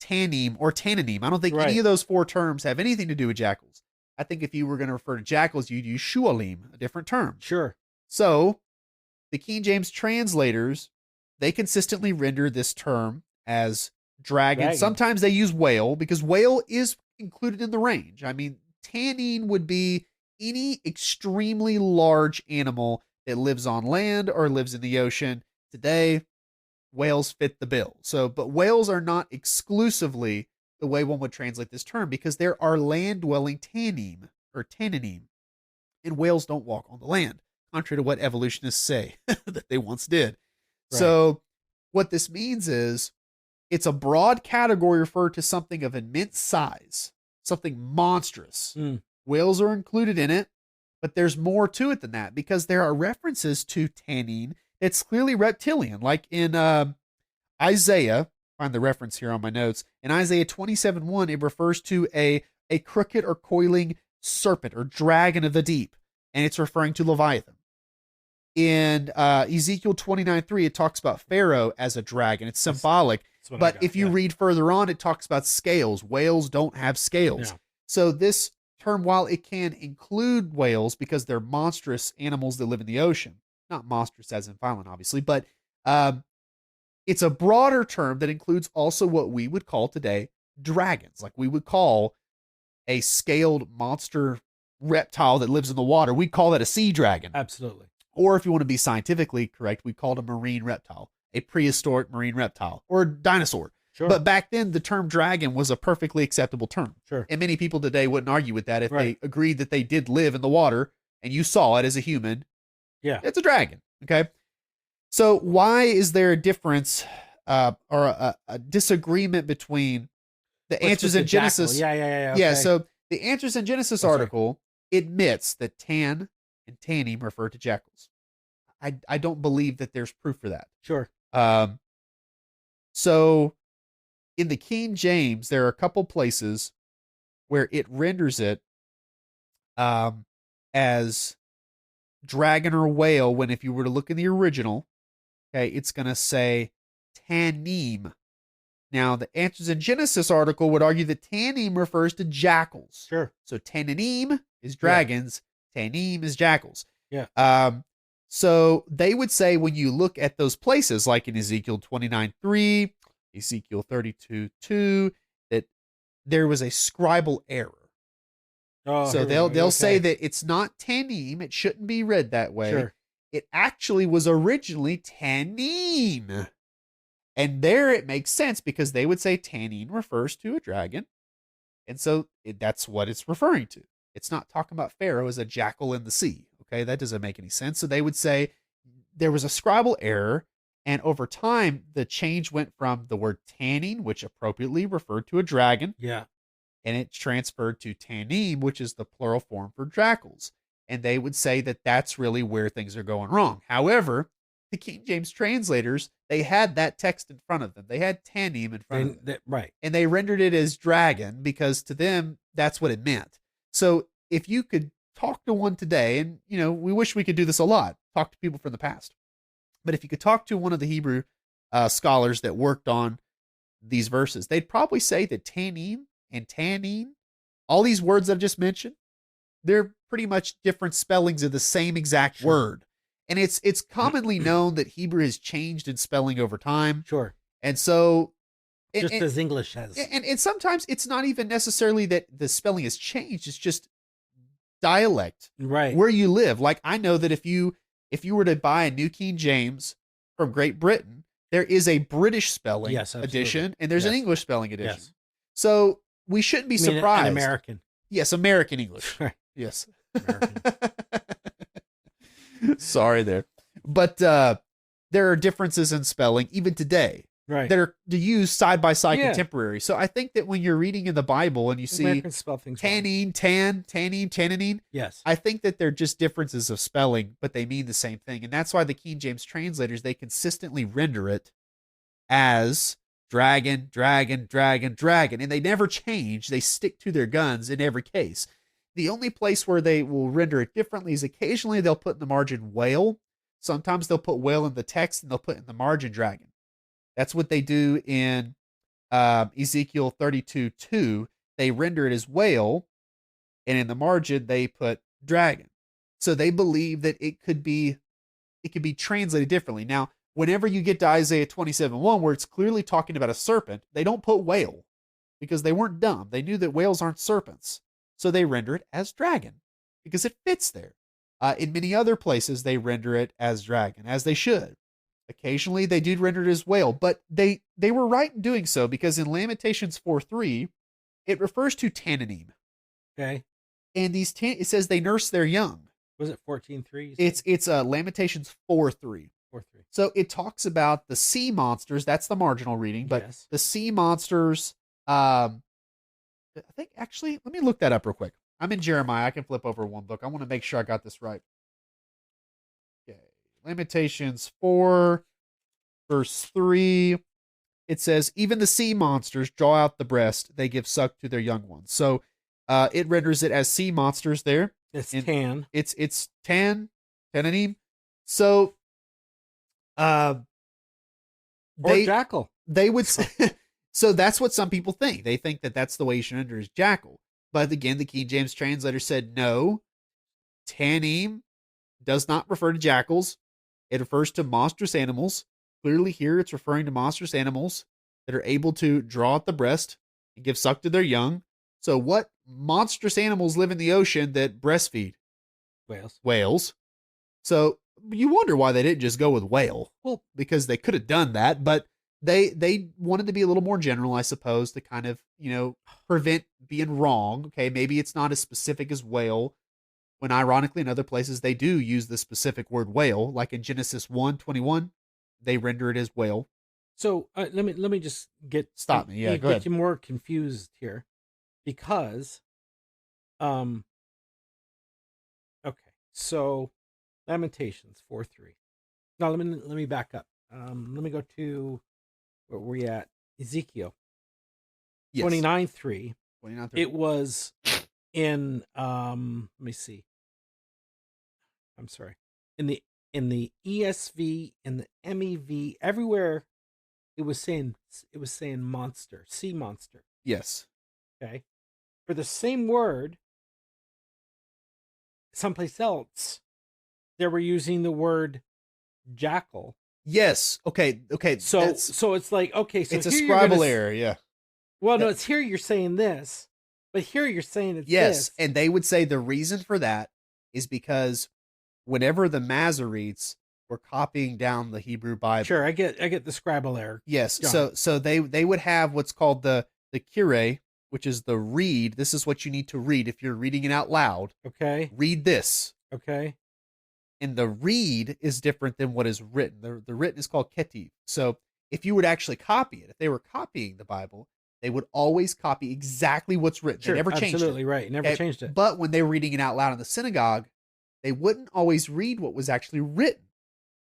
tanim, or tananim. I don't think any of those four terms have anything to do with jackals. I think if you were going to refer to jackals, you'd use shualim, a different term. Sure. So the King James translators, they consistently render this term as dragon. Sometimes they use whale because whale is included in the range. I mean, tannin would be any extremely large animal that lives on land or lives in the ocean. Today, whales fit the bill. So, but whales are not exclusively the way one would translate this term because there are land-dwelling tanim or tananim, and whales don't walk on the land, contrary to what evolutionists say that they once did. Right. So what this means is it's a broad category referred to something of immense size, something monstrous. Whales are included in it, but there's more to it than that because there are references to tannin that's clearly reptilian. Like in Isaiah, find the reference here on my notes, in Isaiah 27:1, it refers to a crooked or coiling serpent or dragon of the deep, and it's referring to Leviathan. In Ezekiel 29:3, it talks about Pharaoh as a dragon. It's symbolic. But if you read further on, it talks about scales. Whales don't have scales. Yeah. So this term, while it can include whales because they're monstrous animals that live in the ocean, not monstrous as in violent, obviously, but it's a broader term that includes also what we would call today dragons. Like we would call a scaled monster reptile that lives in the water, we'd call that a sea dragon. Absolutely. Or if you want to be scientifically correct, we call it a marine reptile. A prehistoric marine reptile or dinosaur. Sure. But back then, the term dragon was a perfectly acceptable term. Sure. And many people today wouldn't argue with that if they agreed that they did live in the water and you saw it as a human. Yeah. It's a dragon. Okay. So why is there a difference or a disagreement between the Answers in Genesis? Yeah. Okay. Yeah. So the Answers in Genesis article admits that tan and tanim refer to jackals. I don't believe that there's proof for that. Sure. So in the King James, there are a couple places where it renders it as dragon or whale, when if you were to look in the original, okay, it's going to say tanim. Now, the Answers in Genesis article would argue that tanim refers to jackals. Sure. So tananim is dragons, tanim is jackals. Yeah. So they would say when you look at those places, like in Ezekiel 29:3, Ezekiel 32:2, that there was a scribal error. Oh, So here we go. they'll say Okay. that it's not tanim, it shouldn't be read that way. Sure. It actually was originally tanim. And there it makes sense because they would say tanim refers to a dragon. And so that's what it's referring to. It's not talking about Pharaoh as a jackal in the sea. Okay, that doesn't make any sense. So they would say there was a scribal error. And over time, the change went from the word tanning, which appropriately referred to a dragon, Yeah. and it transferred to tanim, which is the plural form for jackals. And they would say that that's really where things are going wrong. However, the King James translators, they had that text in front of them. They had tanim in front of them. Right. And they rendered it as dragon because to them, that's what it meant. So if you could talk to one today, and we wish we could do this a lot, talk to people from the past. But if you could talk to one of the Hebrew scholars that worked on these verses, they'd probably say that tanim and tannin, all these words I've just mentioned, they're pretty much different spellings of the same exact word. And it's commonly known that Hebrew has changed in spelling over time. Sure. And so just as English has. And sometimes it's not even necessarily that the spelling has changed, it's just dialect. Right. Where you live. Like I know that if you were to buy a New King James from Great Britain, there is a British spelling edition and there's an English spelling edition. Yes. So we shouldn't be surprised. An American. Yes, American English. Right. Yes. American. Sorry there. But there are differences in spelling even today. Right. That are used side by side contemporary. So I think that when you're reading in the Bible and you see tannin, tannin, yes, I think that they're just differences of spelling, but they mean the same thing. And that's why the King James translators, they consistently render it as dragon, dragon, dragon, dragon. And they never change. They stick to their guns in every case. The only place where they will render it differently is occasionally they'll put in the margin whale. Sometimes they'll put whale in the text and they'll put in the margin dragon. That's what they do in Ezekiel 32:2. They render it as whale, and in the margin they put dragon. So they believe that it could be translated differently. Now, whenever you get to Isaiah 27:1, where it's clearly talking about a serpent, they don't put whale because they weren't dumb. They knew that whales aren't serpents, so they render it as dragon because it fits there. In many other places, they render it as dragon, as they should. Occasionally, they do render it as whale, but they were right in doing so because in Lamentations 4:3, it refers to tannanim. Okay. And it says they nurse their young. Was it 14:3? It's Lamentations 4:3. 4:3. So it talks about the sea monsters. That's the marginal reading, but the sea monsters. I think actually, let me look that up real quick. I'm in Jeremiah. I can flip over one book. I want to make sure I got this right. Okay. Lamentations 4, verse 3, it says, even the sea monsters draw out the breast, they give suck to their young ones. So it renders it as sea monsters there. It's tan. It's tannanim. So or jackal. They would say, so that's what some people think. They think that that's the way you should render as jackal. But again, the King James translator said no. Tanim does not refer to jackals. It refers to monstrous animals. Clearly here it's referring to monstrous animals that are able to draw at the breast and give suck to their young. So what monstrous animals live in the ocean that breastfeed? Whales. So you wonder why they didn't just go with whale. Well, because they could have done that, but they wanted to be a little more general, I suppose, to kind of, prevent being wrong. Okay, maybe it's not as specific as whale, when ironically in other places they do use the specific word whale, like in Genesis 1:21, they render it as whale. So let me just go ahead. Get you more confused here, because, okay, so Lamentations 4:3. Now let me back up. Let me go to where we're at. Ezekiel 29:3. 29:3. It was in let me see. I'm sorry. In the ESV, in the MEV, everywhere it was saying monster, sea monster. Yes. Okay. For the same word, someplace else they were using the word jackal. Yes. Okay. So it's like, okay, so It's a here you're gonna scribal error. Yeah. well, no, it's here you're saying this, but here you're saying it's Yes, this. and they would say the reason for that is because whenever the Masoretes were copying down the Hebrew Bible, Sure, I get the Scrabble error. yes, John. so they would have what's called the Kyrie, which is the read. This is what you need to read if you're reading it out loud. Okay. Read this, Okay. and the read is different than what is written. The written is called ketiv. So if you would actually copy it, if they were copying the Bible, they would always copy exactly what's written. Sure, they never changed absolutely it. right. Never Okay? changed it. But when they were reading it out loud in the synagogue, they wouldn't always read what was actually written.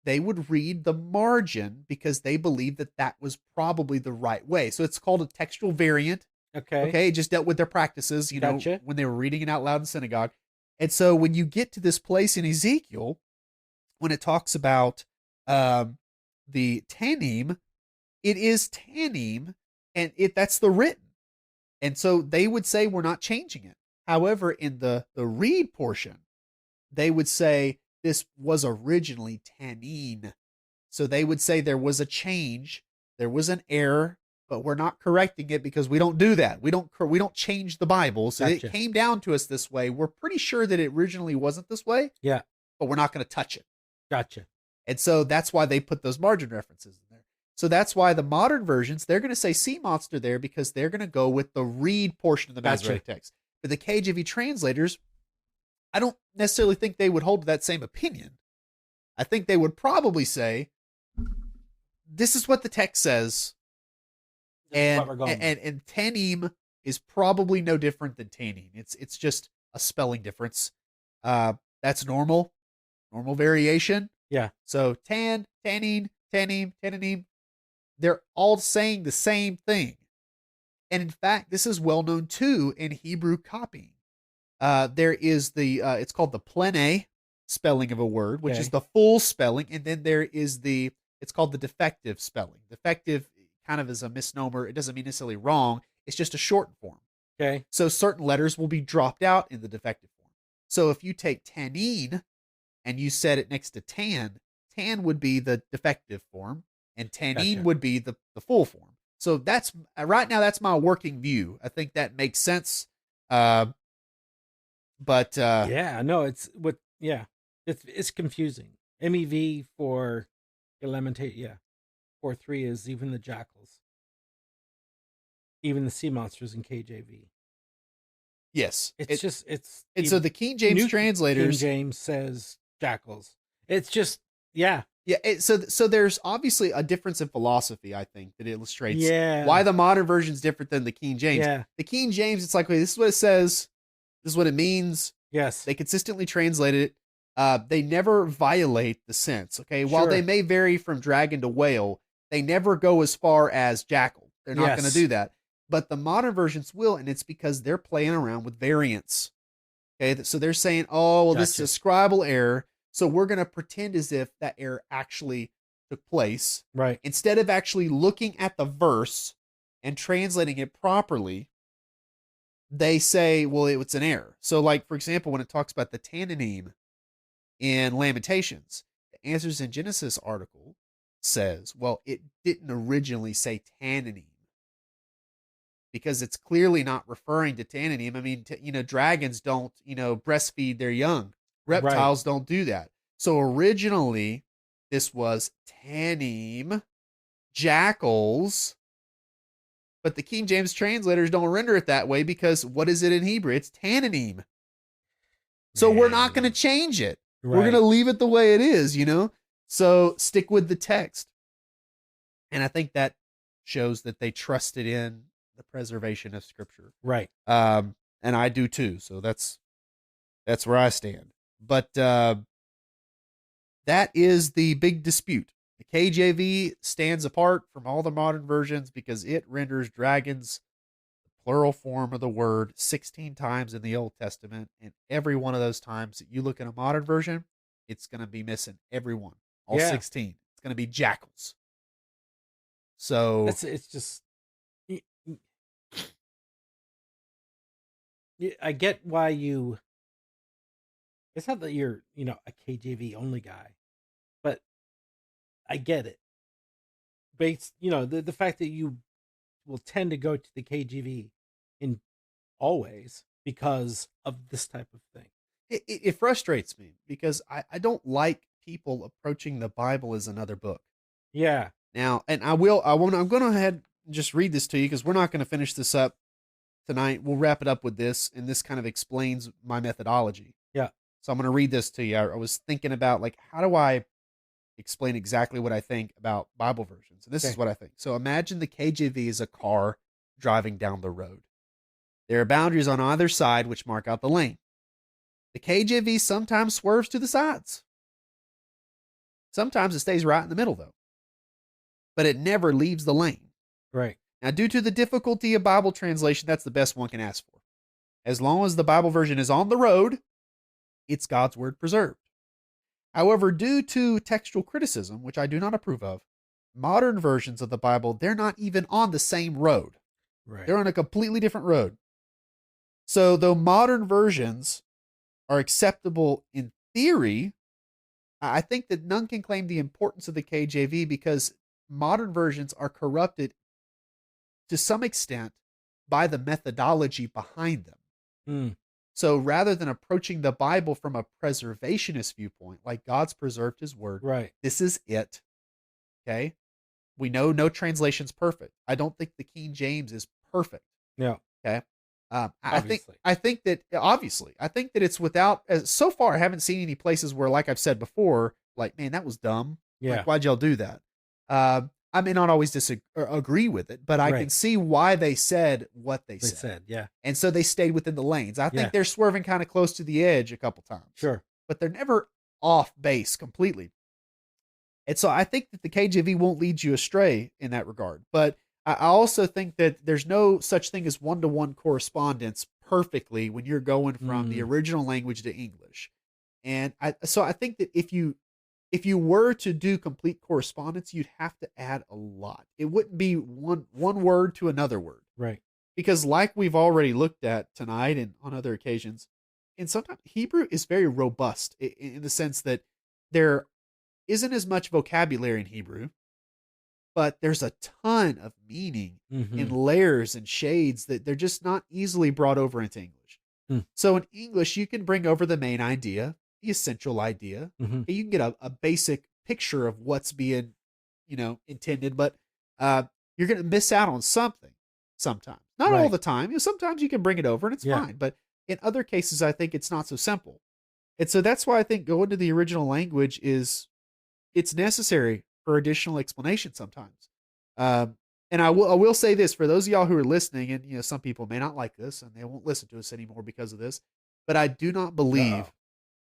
They would read the margin because they believed that that was probably the right way. So it's called a textual variant. Okay. Okay, it just dealt with their practices, Gotcha. when they were reading it out loud in synagogue. And so when you get to this place in Ezekiel, when it talks about the Tanim, it is Tanim, and that's the written. And so they would say we're not changing it. However, in the read portion, they would say this was originally Tanin. So they would say there was a change, there was an error, but we're not correcting it because we don't do that. We don't change the Bible. So Gotcha. it came down to us this way. We're pretty sure that it originally wasn't this way. Yeah. But we're not going to touch it. Gotcha. And so that's why they put those margin references in there. So that's why the modern versions, they're going to say sea monster there because they're going to go with the read portion of the Masoretic text. But the KJV translators, I don't necessarily think they would hold to that same opinion. I think they would probably say, this is what the text says. And Tanim is probably no different than Tanin. It's just a spelling difference. That's normal variation. Yeah. So Tanin, Tananim, they're all saying the same thing. And in fact, this is well known too in Hebrew copying. There is it's called the plene spelling of a word, which is the full spelling. And then there is it's called the defective spelling. Defective kind of is a misnomer. It doesn't mean necessarily wrong. It's just a shortened form. Okay. So certain letters will be dropped out in the defective form. So if you take tanin and you set it next to tan would be the defective form, and tanin would be the full form. So that's right now, that's my working view. I think that makes sense. But it's confusing. MEV for Elementate, 4.3 is even the jackals, even the sea monsters in KJV. Yes, it's so the King James translators, King James says jackals. It's just yeah. So there's obviously a difference in philosophy, I think, that illustrates why the modern version is different than the King James. Yeah. The King James, it's like, wait, this is what it says. This is what it means. Yes. They consistently translate it. They never violate the sense. Okay. While they may vary from dragon to whale, they never go as far as jackal. They're not going to do that. But the modern versions will, and it's because they're playing around with variants. Okay. So they're saying, oh, well, this is a scribal error. So we're going to pretend as if that error actually took place. Right. Instead of actually looking at the verse and translating it properly, they say, well, it's an error. So like, for example, when it talks about the Tananim in Lamentations, the Answers in Genesis article says, well, it didn't originally say Tananim because it's clearly not referring to Tananim. I mean, dragons don't, breastfeed their young. Reptiles don't do that. So originally, this was Tanim, jackals, but the King James translators don't render it that way because what is it in Hebrew? It's Tananim. So we're not going to change it. Right. We're going to leave it the way it is, So stick with the text. And I think that shows that they trusted in the preservation of Scripture. Right. And I do too. So that's where I stand. But that is the big dispute. The KJV stands apart from all the modern versions because it renders dragons, the plural form of the word, 16 times in the Old Testament. And every one of those times that you look at a modern version, it's going to be missing every one. All 16. It's going to be jackals. So it's just, I get why you It's not that you're, a KJV only guy, but I get it. Based, the fact that you will tend to go to the KJV in always because of this type of thing. It frustrates me because I don't like people approaching the Bible as another book. Yeah. Now, and I'm going to ahead and just read this to you because we're not going to finish this up tonight. We'll wrap it up with this, and this kind of explains my methodology. Yeah. So I'm going to read this to you. I was thinking about, like, how do I explain exactly what I think about Bible versions? And this is what I think. So imagine the KJV is a car driving down the road. There are boundaries on either side which mark out the lane. The KJV sometimes swerves to the sides. Sometimes it stays right in the middle, though. But it never leaves the lane. Right. Now, due to the difficulty of Bible translation, that's the best one can ask for. As long as the Bible version is on the road, it's God's word preserved. However, due to textual criticism, which I do not approve of, modern versions of the Bible, they're not even on the same road. Right. They're on a completely different road. So, though modern versions are acceptable in theory, I think that none can claim the importance of the KJV because modern versions are corrupted to some extent by the methodology behind them. Mm. So rather than approaching the Bible from a preservationist viewpoint, like God's preserved his word, right. This is it. Okay. We know no translation's perfect. I don't think the King James is perfect. Yeah. Okay. I think that it's without, so far I haven't seen any places where, like I've said before, like, man, that was dumb. Yeah. Like, why'd y'all do that? I may not always agree with it, but I can see why they said what they said. Yeah. And so they stayed within the lanes. I think Yeah. they're swerving kind of close to the edge a couple times. Sure. But they're never off base completely. And so I think that the KJV won't lead you astray in that regard. But I also think that there's no such thing as one-to-one correspondence perfectly when you're going from the original language to English. And I think that if you were to do complete correspondence, you'd have to add a lot. It wouldn't be one word to another word. Right. Because like we've already looked at tonight and on other occasions, and sometimes Hebrew is very robust in the sense that there isn't as much vocabulary in Hebrew, but there's a ton of meaning in layers and shades that they're just not easily brought over into English. So in English, you can bring over the main idea, the essential idea. You can get a basic picture of what's being, intended, but you're going to miss out on something sometimes. Not all the time. Sometimes you can bring it over and it's fine, but in other cases, I think it's not so simple. And so that's why I think going to the original language it's necessary for additional explanation sometimes. And I will say this for those of y'all who are listening, and some people may not like this and they won't listen to us anymore because of this, but I do not believe.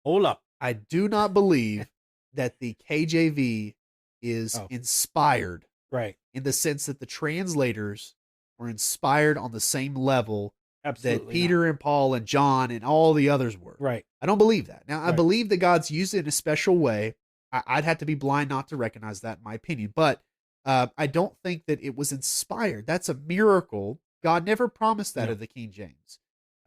Hold up. I do not believe that the KJV is inspired, right? In the sense that the translators were inspired on the same level that Peter and Paul and John and all the others were. Right. I don't believe that. Now, I believe that God's used it in a special way. I'd have to be blind not to recognize that, in my opinion. But I don't think that it was inspired. That's a miracle. God never promised that of the King James.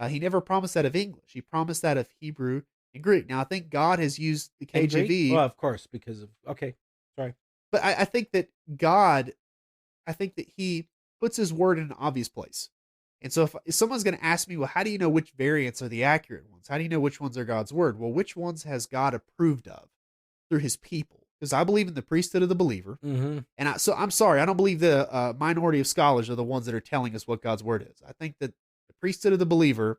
He never promised that of English. He promised that of Hebrew and Greek. Now, I think God has used the KJV. Well, of course, because of, sorry. But I think that he puts his word in an obvious place. And so if someone's going to ask me, well, how do you know which variants are the accurate ones? How do you know which ones are God's word? Well, which ones has God approved of through his people? Because I believe in the priesthood of the believer. And I'm sorry, I don't believe the minority of scholars are the ones that are telling us what God's word is. I think that the priesthood of the believer,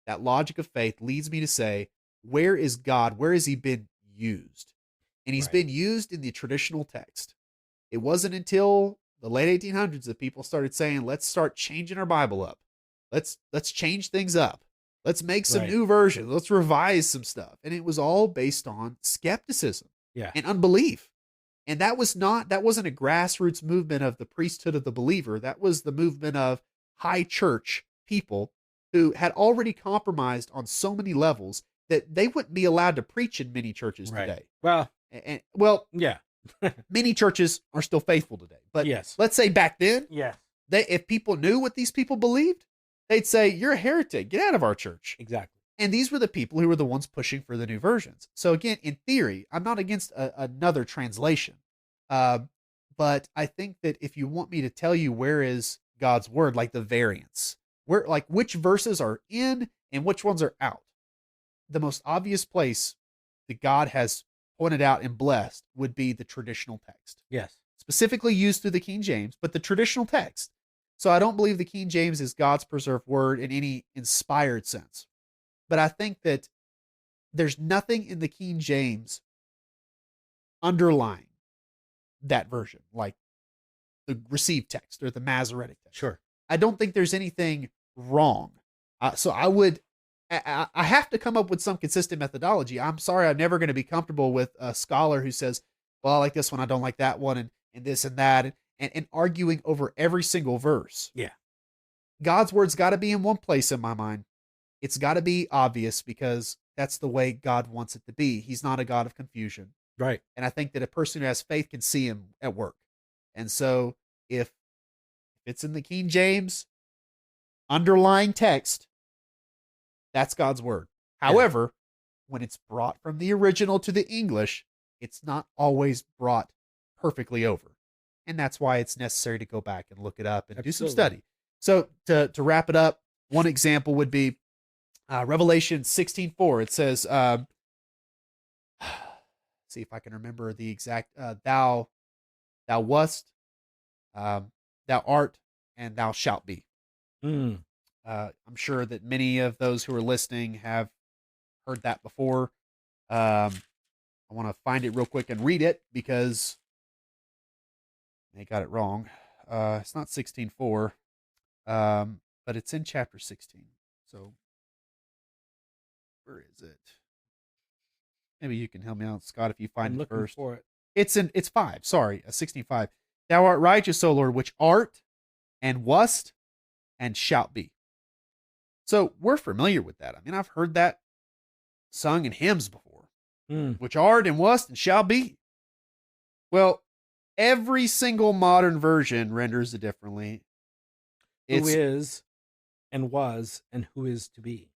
that logic of faith, leads me to say, where is God? Where has he been used? And he's been used in the traditional text. It wasn't until the late 1800s that people started saying, let's start changing our Bible up. Let's change things up. Let's make some new versions. Let's revise some stuff. And it was all based on skepticism and unbelief. And that wasn't a grassroots movement of the priesthood of the believer. That was the movement of high church people who had already compromised on so many levels that they wouldn't be allowed to preach in many churches today. Well, many churches are still faithful today. But let's say back then, if people knew what these people believed, they'd say, you're a heretic. Get out of our church. Exactly. And these were the people who were the ones pushing for the new versions. So again, in theory, I'm not against another translation. Uh, but I think that if you want me to tell you where is God's word, like the variants, where like which verses are in and which ones are out, the most obvious place that God has pointed out and blessed would be the traditional text, Yes. specifically used through the King James, but the traditional text. So I don't believe the King James is God's preserved word in any inspired sense. But I think that there's nothing in the King James underlying that version, like the received text or the Masoretic text. Sure. I don't think there's anything wrong. So I have to come up with some consistent methodology. I'm sorry, I'm never going to be comfortable with a scholar who says, well, I like this one, I don't like that one, and this and that, and arguing over every single verse. Yeah. God's word's got to be in one place in my mind. It's got to be obvious because that's the way God wants it to be. He's not a God of confusion. Right. And I think that a person who has faith can see him at work. And so if it's in the King James underlying text, that's God's word. However, when it's brought from the original to the English, it's not always brought perfectly over. And that's why it's necessary to go back and look it up and do some study. So to wrap it up, one example would be Revelation 16:4. It says, see if I can remember the exact, thou wast, thou art, and thou shalt be. Mm. I'm sure that many of those who are listening have heard that before. I want to find it real quick and read it because they got it wrong. It's not 16:4, but it's in chapter 16. So where is it? Maybe you can help me out, Scott, if you find it first. For it. It's 5. Sorry, 16:5. Thou art righteous, O Lord, which art and wast and shalt be. So we're familiar with that. I mean, I've heard that sung in hymns before. Which art and wast and shall be. Well, every single modern version renders it differently. Who is and was and who is to be.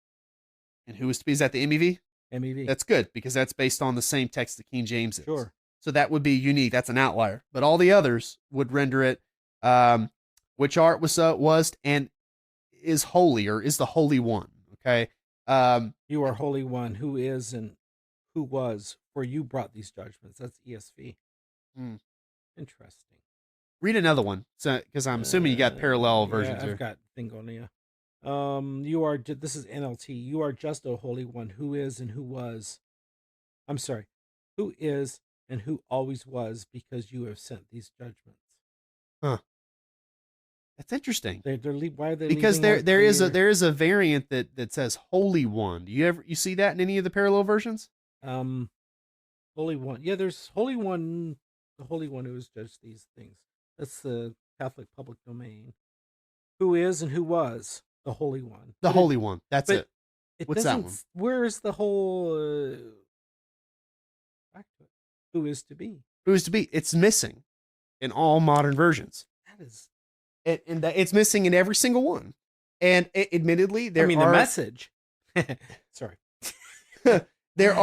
And who is to be? Is that the MEV? MEV. That's good because that's based on the same text the King James is. Sure. So that would be unique. That's an outlier. But all the others would render it, which art was and is holy, or is the Holy One. Okay. You are Holy One, who is and who was, for you brought these judgments. That's ESV. Interesting. Read another one, because I'm assuming you got parallel versions here. I've got thing going, yeah. This is NLT. You are just, O Holy One, who is and who was. I'm sorry. Who is and who always was, because you have sent these judgments. Huh. That's interesting. Why are they? Because there is a variant that says Holy One. Do you see that in any of the parallel versions? Holy One. Yeah, there's Holy One, the Holy One who has judged these things. That's the Catholic public domain. Who is and who was the Holy One. The Holy One. That's it. What's that one? Where is the whole back to it? Who is to be? Who is to be? It's missing in all modern versions. That is, and it's missing in every single one. And admittedly, the message. Sorry. There's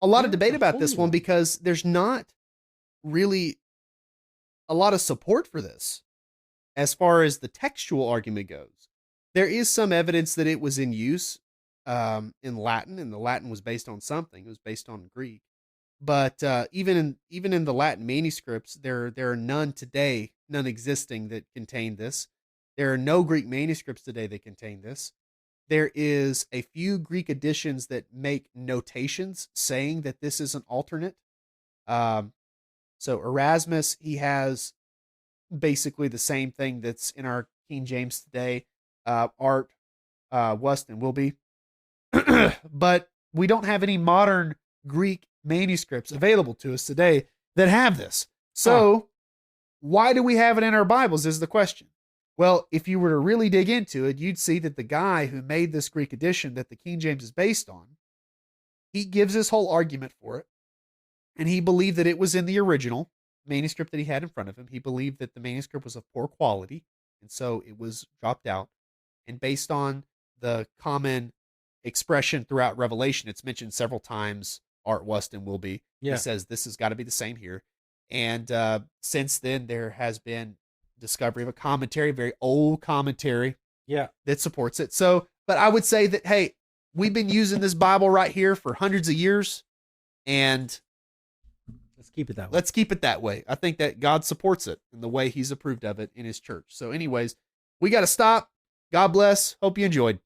a lot of debate about this one because there's not really a lot of support for this as far as the textual argument goes. There is some evidence that it was in use in Latin, and the Latin was based on something. It was based on Greek. But even in the Latin manuscripts, there are none today, none existing that contain this. There are no Greek manuscripts today that contain this. There is a few Greek editions that make notations saying that this is an alternate. So Erasmus, he has basically the same thing that's in our King James today, art, wast, and will be. But we don't have any modern Greek manuscripts available to us today that have this. So why do we have it in our Bibles is the question. Well, if you were to really dig into it, you'd see that the guy who made this Greek edition that the King James is based on, he gives his whole argument for it. And he believed that it was in the original manuscript that he had in front of him. He believed that the manuscript was of poor quality, and so it was dropped out. And based on the common expression throughout Revelation. It's mentioned several times. Art, was, and will be. Yeah. He says this has got to be the same here. And since then, there has been discovery of a commentary, very old commentary, Yeah. that supports it. So, but I would say that, hey, we've been using this Bible right here for hundreds of years, and Let's keep it that way. let's keep it that way. I think that God supports it in the way he's approved of it in his church. So anyways, we got to stop. God bless. Hope you enjoyed.